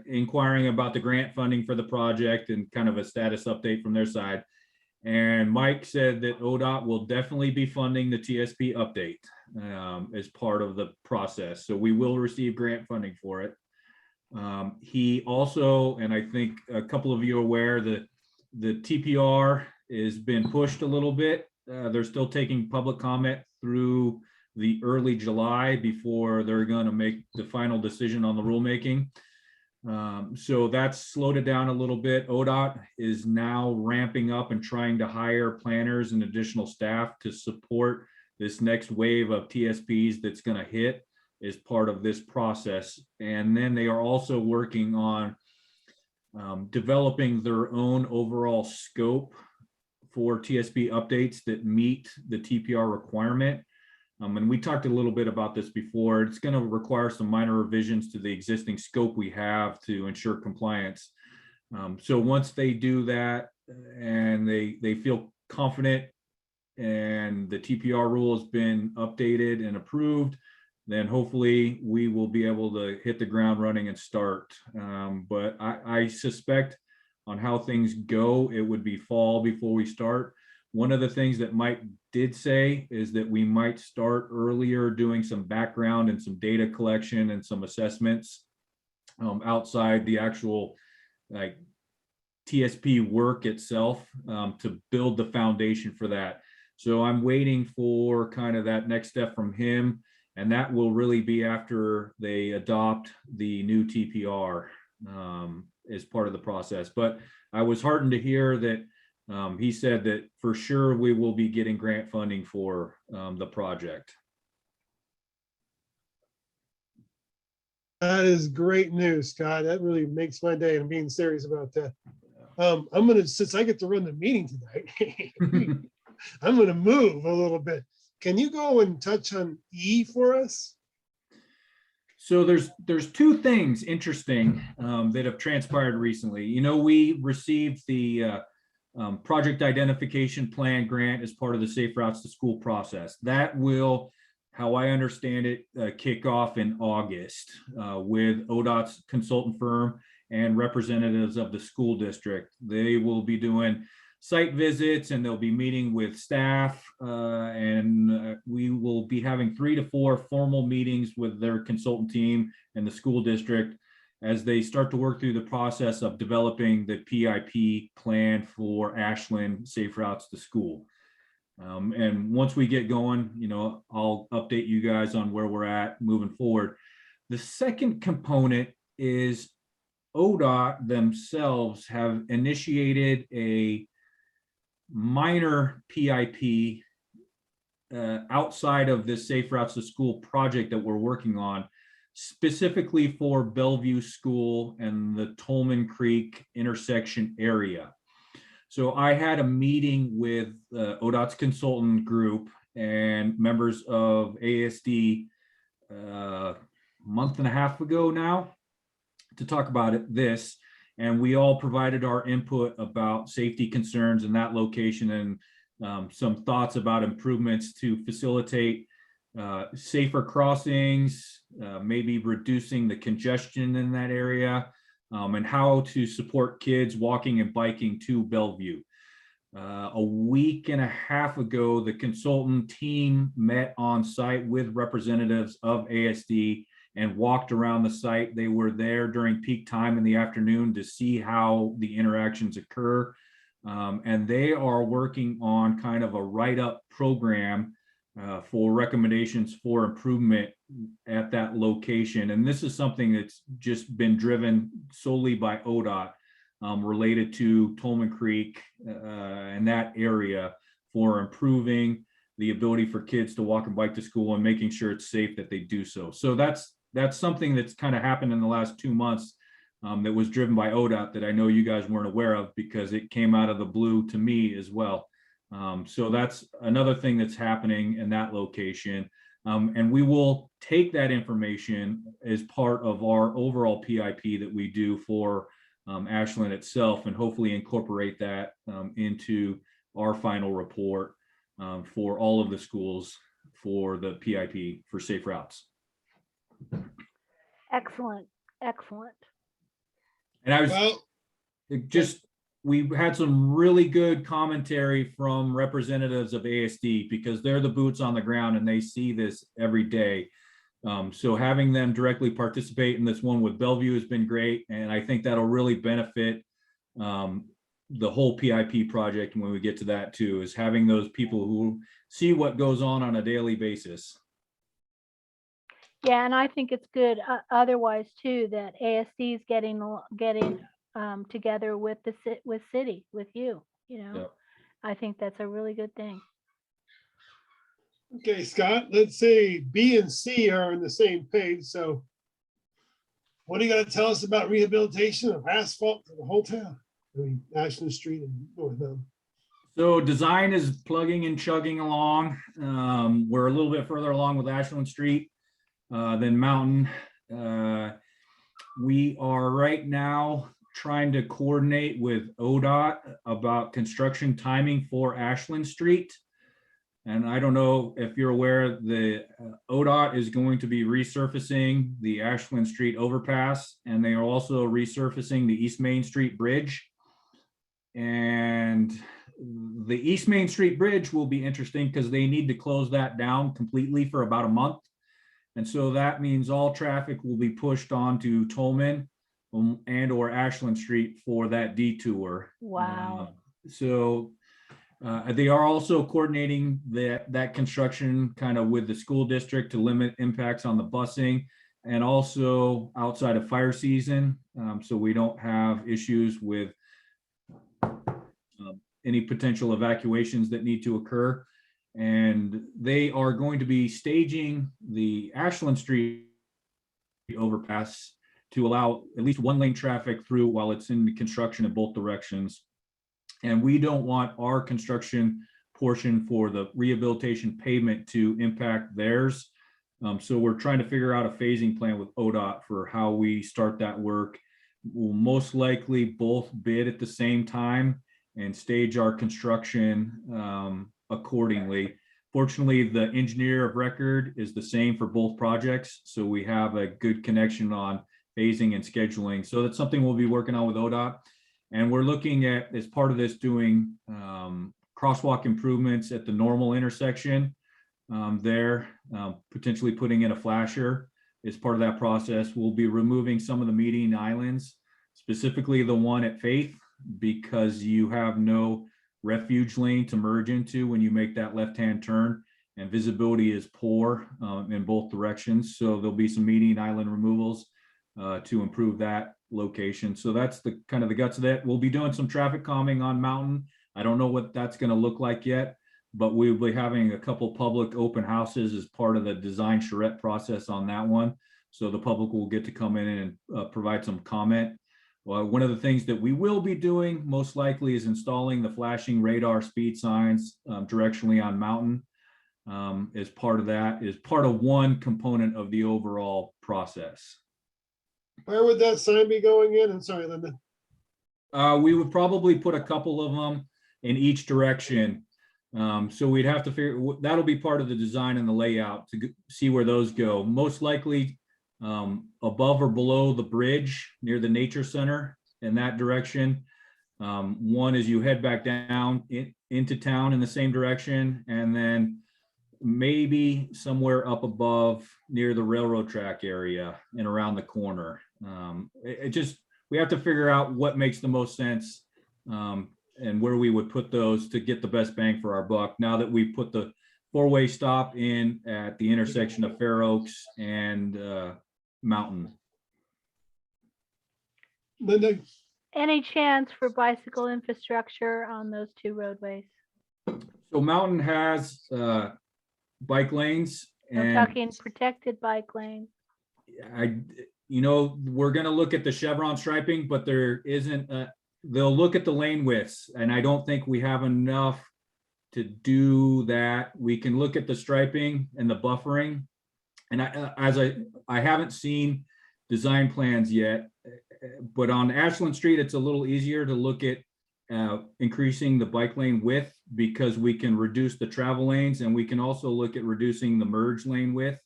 inquiring about the grant funding for the project and kind of a status update from their side. And Mike said that ODOT will definitely be funding the TSP update as part of the process. So we will receive grant funding for it. He also, and I think a couple of you are aware, that the TPR has been pushed a little bit. They're still taking public comment through the early July before they're going to make the final decision on the rulemaking. So that's slowed it down a little bit. ODOT is now ramping up and trying to hire planners and additional staff to support this next wave of TSPs that's going to hit as part of this process. And then they are also working on developing their own overall scope for TSP updates that meet the TPR requirement. And we talked a little bit about this before. It's going to require some minor revisions to the existing scope we have to ensure compliance. So once they do that and they feel confident and the TPR rule has been updated and approved, then hopefully we will be able to hit the ground running and start. But I suspect on how things go, it would be fall before we start. One of the things that Mike did say is that we might start earlier doing some background and some data collection and some assessments outside the actual like TSP work itself to build the foundation for that. So I'm waiting for kind of that next step from him, and that will really be after they adopt the new TPR as part of the process. But I was heartened to hear that he said that for sure we will be getting grant funding for the project. That is great news, Scott. That really makes my day. I'm being serious about that. I'm gonna, since I get to run the meeting tonight, I'm gonna move a little bit. Can you go and touch on E for us? So there's two things interesting that have transpired recently. You know, we received the project identification plan grant as part of the Safe Routes to School process. That will, how I understand it, kick off in August with ODOT's consultant firm and representatives of the school district. They will be doing site visits and they'll be meeting with staff and we will be having 3 to 4 formal meetings with their consultant team and the school district as they start to work through the process of developing the PIP plan for Ashland Safe Routes to School. And once we get going, you know, I'll update you guys on where we're at moving forward. The second component is ODOT themselves have initiated a minor PIP outside of this Safe Routes to School project that we're working on, specifically for Bellevue School and the Tolman Creek intersection area. So I had a meeting with ODOT's consultant group and members of ASD a month and a half ago now to talk about this. And we all provided our input about safety concerns in that location and some thoughts about improvements to facilitate safer crossings, maybe reducing the congestion in that area, and how to support kids walking and biking to Bellevue. A week and a half ago, the consultant team met on site with representatives of ASD and walked around the site. They were there during peak time in the afternoon to see how the interactions occur. And they are working on kind of a write-up program for recommendations for improvement at that location. And this is something that's just been driven solely by ODOT, related to Tolman Creek and that area, for improving the ability for kids to walk and bike to school and making sure it's safe that they do so. So that's something that's kind of happened in the last 2 months, that was driven by ODOT, that I know you guys weren't aware of because it came out of the blue to me as well. So that's another thing that's happening in that location. And we will take that information as part of our overall PIP that we do for Ashland itself, and hopefully incorporate that into our final report for all of the schools for the PIP for safe routes. Excellent, excellent. And I was Well, we had some really good commentary from representatives of ASD, because they're the boots on the ground and they see this every day. So having them directly participate in this one with Bellevue has been great. And I think that'll really benefit the whole PIP project when we get to that too, is having those people who see what goes on a daily basis. Yeah, and I think it's good otherwise too, that ASD is getting together with city, with you, Yep. I think that's a really good thing. okay, Scott, let's say B and C are on the same page. So what are you going to tell us about rehabilitation of asphalt for the whole town? I mean, Ashland Street and North Mountain. So design is plugging and chugging along. We're a little bit further along with Ashland Street than Mountain. We are right now trying to coordinate with ODOT about construction timing for Ashland Street. And I don't know if you're aware, the ODOT is going to be resurfacing the Ashland Street overpass, and they are also resurfacing the East Main Street Bridge. And the East Main Street Bridge will be interesting because they need to close that down completely for about a month. And so that means all traffic will be pushed onto Tolman and or Ashland Street for that detour. Wow. They are also coordinating that construction kind of with the school district to limit impacts on the busing, and also outside of fire season. So we don't have issues with any potential evacuations that need to occur. And they are going to be staging the Ashland Street overpass to allow at least one lane traffic through while it's in construction in both directions. And we don't want our construction portion for the rehabilitation pavement to impact theirs. So we're trying to figure out a phasing plan with ODOT for how we start that work. We'll most likely both bid at the same time and stage our construction accordingly. Fortunately, the engineer of record is the same for both projects, so we have a good connection on phasing and scheduling. So that's something we'll be working on with ODOT. And we're looking at, as part of this, doing crosswalk improvements at the normal intersection there, potentially putting in a flasher as part of that process. We'll be removing some of the median islands, specifically the one at Faith, because you have no refuge lane to merge into when you make that left-hand turn, and visibility is poor in both directions. So there'll be some median island removals to improve that location. So that's the kind of the guts of that. We'll be doing some traffic calming on Mountain. I don't know what that's going to look like yet, but we'll be having a couple public open houses as part of the design charrette process on that one. So the public will get to come in and provide some comment. Well, one of the things that we will be doing most likely is installing the flashing radar speed signs directionally on Mountain. As part of that, is part of one component of the overall process. Where would that sign be going in? I'm sorry, Linda. We would probably put a couple of them in each direction. So we'd have to figure, that'll be part of the design and the layout to see where those go. Most likely above or below the bridge near the nature center in that direction. One is you head back down into town in the same direction, and then maybe somewhere up above near the railroad track area and around the corner. We have to figure out what makes the most sense and where we would put those to get the best bang for our buck. Now that we put the four-way stop in at the intersection of Fair Oaks and Mountain. Linda, Any chance for bicycle infrastructure on those two roadways? So Mountain has bike lanes, I'm and talking protected bike lanes. we're going to look at the chevron striping, but there isn't. They'll look at the lane widths, and I don't think we have enough to do that. We can look at the striping and the buffering, and I haven't seen design plans yet, but on Ashland Street, it's a little easier to look at increasing the bike lane width because we can reduce the travel lanes, and we can also look at reducing the merge lane width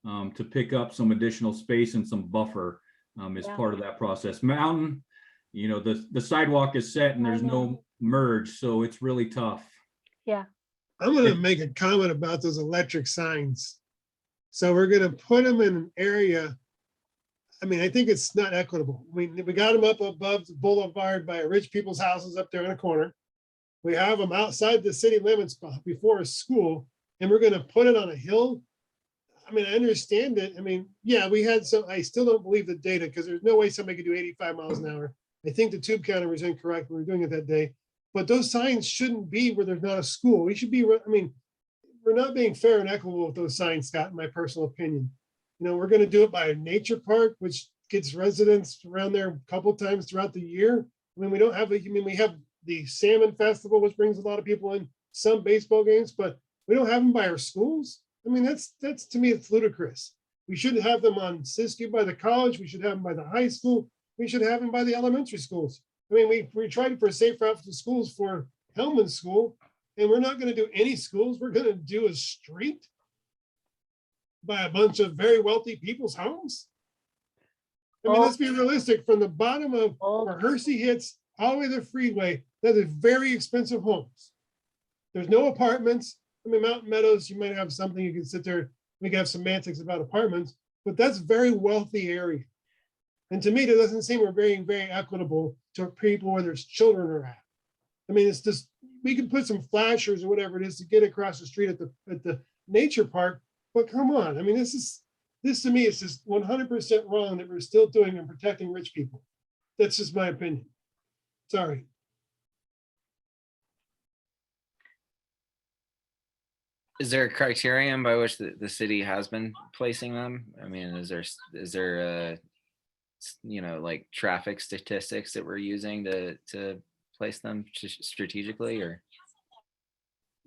to pick up some additional space and some buffer as part of that process. Mountain, the sidewalk is set and there's no merge, so it's really tough. Yeah. I'm gonna make a comment about those electric signs. So we're gonna put them in an area. I mean, I think it's not equitable. We got them up above the boulevard by rich people's houses up there in the corner. We have them outside the city limits before a school, and we're gonna put it on a hill. I mean, I understand it. I mean, yeah, we had some, I still don't believe the data because there's no way somebody could do 85 miles an hour. I think the tube counter was incorrect when we were doing it that day. But those signs shouldn't be where there's not a school. We should be, I mean, we're not being fair and equitable with those signs, Scott, in my personal opinion. We're going to do it by a nature park, which gets residents around there a couple times throughout the year. I mean, we don't have, we have the Salmon Festival, which brings a lot of people in, some baseball games, but we don't have them by our schools. I mean, that's to me, it's ludicrous. We shouldn't have them on Siskiyou by the college. We should have them by the high school. We should have them by the elementary schools. I mean, we tried for safe routes to schools for Hellman School, and we're not going to do any schools. We're going to do a street by a bunch of very wealthy people's homes. I mean, let's be realistic. From the bottom of where Hersey hits all the way to the freeway, that is very expensive homes. There's no apartments. I mean, Mountain Meadows, you might have something you can sit there. We can have semantics about apartments, but that's very wealthy area. And to me, it doesn't seem we're very, very equitable to people where there's children are at. I mean, it's just, we can put some flashers or whatever it is to get across the street at the nature park, but come on. I mean, this to me is just 100% wrong that we're still doing and protecting rich people. That's just my opinion. Sorry. Is there a criterion by which the city has been placing them? I mean, is there like traffic statistics that we're using to place them strategically, or?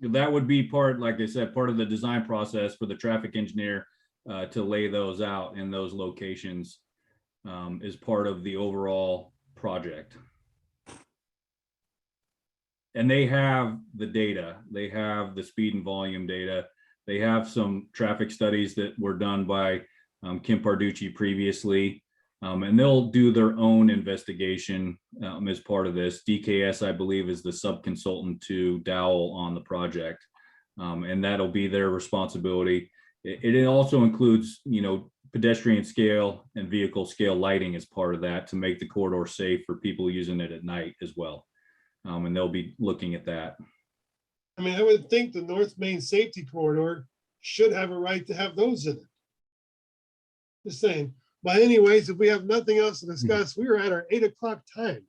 That would be part, like I said, part of the design process for the traffic engineer to lay those out in those locations is part of the overall project. And they have the data, they have the speed and volume data. They have some traffic studies that were done by Kim Parducci previously, and they'll do their own investigation as part of this. DKS, I believe, is the sub-consultant to Dowell on the project, and that'll be their responsibility. It also includes, pedestrian scale and vehicle scale lighting as part of that to make the corridor safe for people using it at night as well. And they'll be looking at that. I mean, I would think the North Main Safety Corridor should have a right to have those in it. Just saying. But anyways, if we have nothing else to discuss, we are at our 8 o'clock time.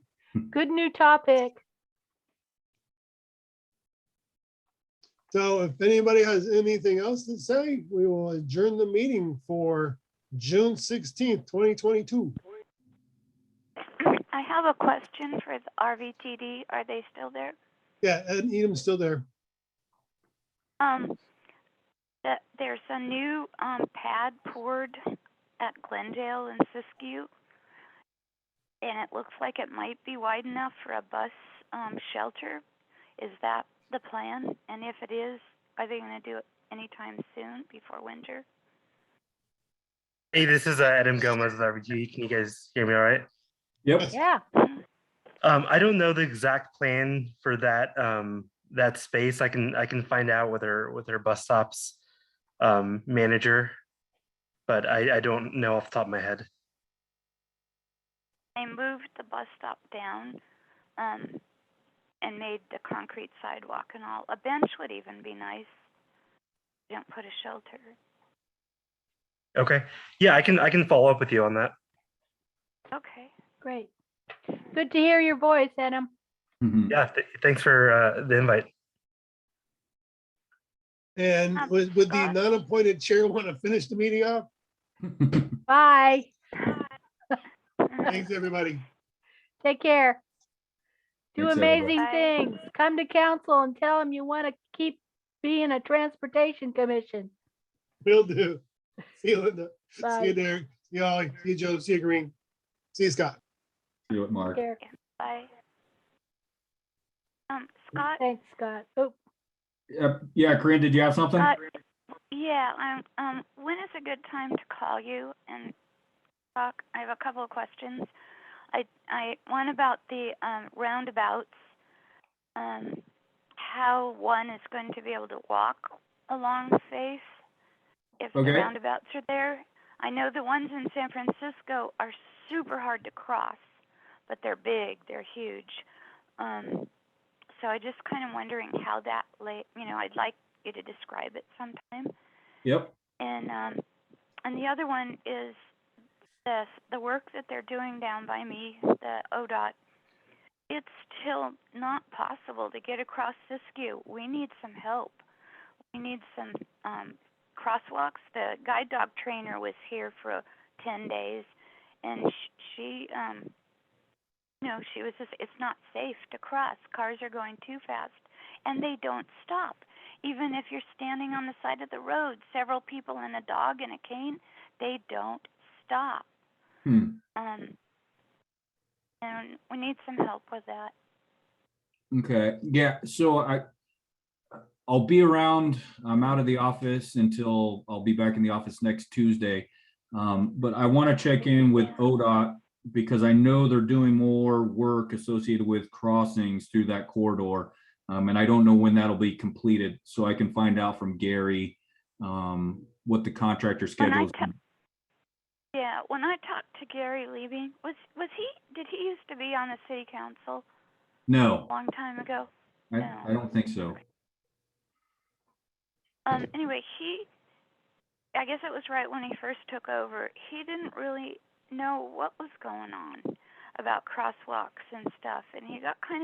Good new topic. So if anybody has anything else to say, we will adjourn the meeting for June 16th, 2022. I have a question for the RVTD. Are they still there? Yeah, Ed Needham's still there. There's a new pad poured at Glendale and Siskiyou, and it looks like it might be wide enough for a bus shelter. Is that the plan? And if it is, are they going to do it anytime soon before winter? Hey, this is Adam Gomez with RBG. Can you guys hear me all right? Yep. Yeah. I don't know the exact plan for that that space. I can find out with her bus stops manager, but I don't know off the top of my head. They moved the bus stop down and made the concrete sidewalk and all. A bench would even be nice. Don't put a shelter. Okay. Yeah, I can follow up with you on that. Okay. Great. Good to hear your voice, Adam. Mhm. Yeah, thanks for the invite. And would the Scott? non-appointed chair want to finish the meeting off? Bye. Thanks, everybody. Take care. Do Thanks, amazing everybody. things. Come to council and tell them you want to keep being a transportation commission. Will do. See you, Linda. See Bye. you, Derek. See you, Ollie. See you, Joe. See you, Green. See you, Scott. See what, Mark? Take care. Bye. Scott? Thanks, Scott. Oh, Yeah, Corinne, did you have something? Yeah, when is a good time to call you and talk? I have a couple of questions. One about the roundabouts, how one is going to be able to walk along Faith if the Okay. roundabouts are there. I know the ones in San Francisco are super hard to cross, but they're big, they're huge. So I just kind of wondering how that I'd like you to describe it sometime. Yep. And the other one is the work that they're doing down by me, the ODOT. It's still not possible to get across Siskiyou. We need some help. We need some crosswalks. The guide dog trainer was here for 10 days, and she she was just, it's not safe to cross. Cars are going too fast, and they don't stop. Even if you're standing on the side of the road, several people and a dog and a cane, they don't stop. And we need some help with that. Okay. Yeah. So I'll be around. I'm out of the office until I'll be back in the office next Tuesday. But I want to check in with ODOT because I know they're doing more work associated with crossings through that corridor. And I don't know when that'll be completed. So I can find out from Gary what the contractor schedule is. Yeah, when I talked to Gary Levy, did he used to be on the city council No, a long time ago? I don't think so. Anyway, I guess it was right when he first took over, he didn't really know what was going on about crosswalks and stuff, and he got kind of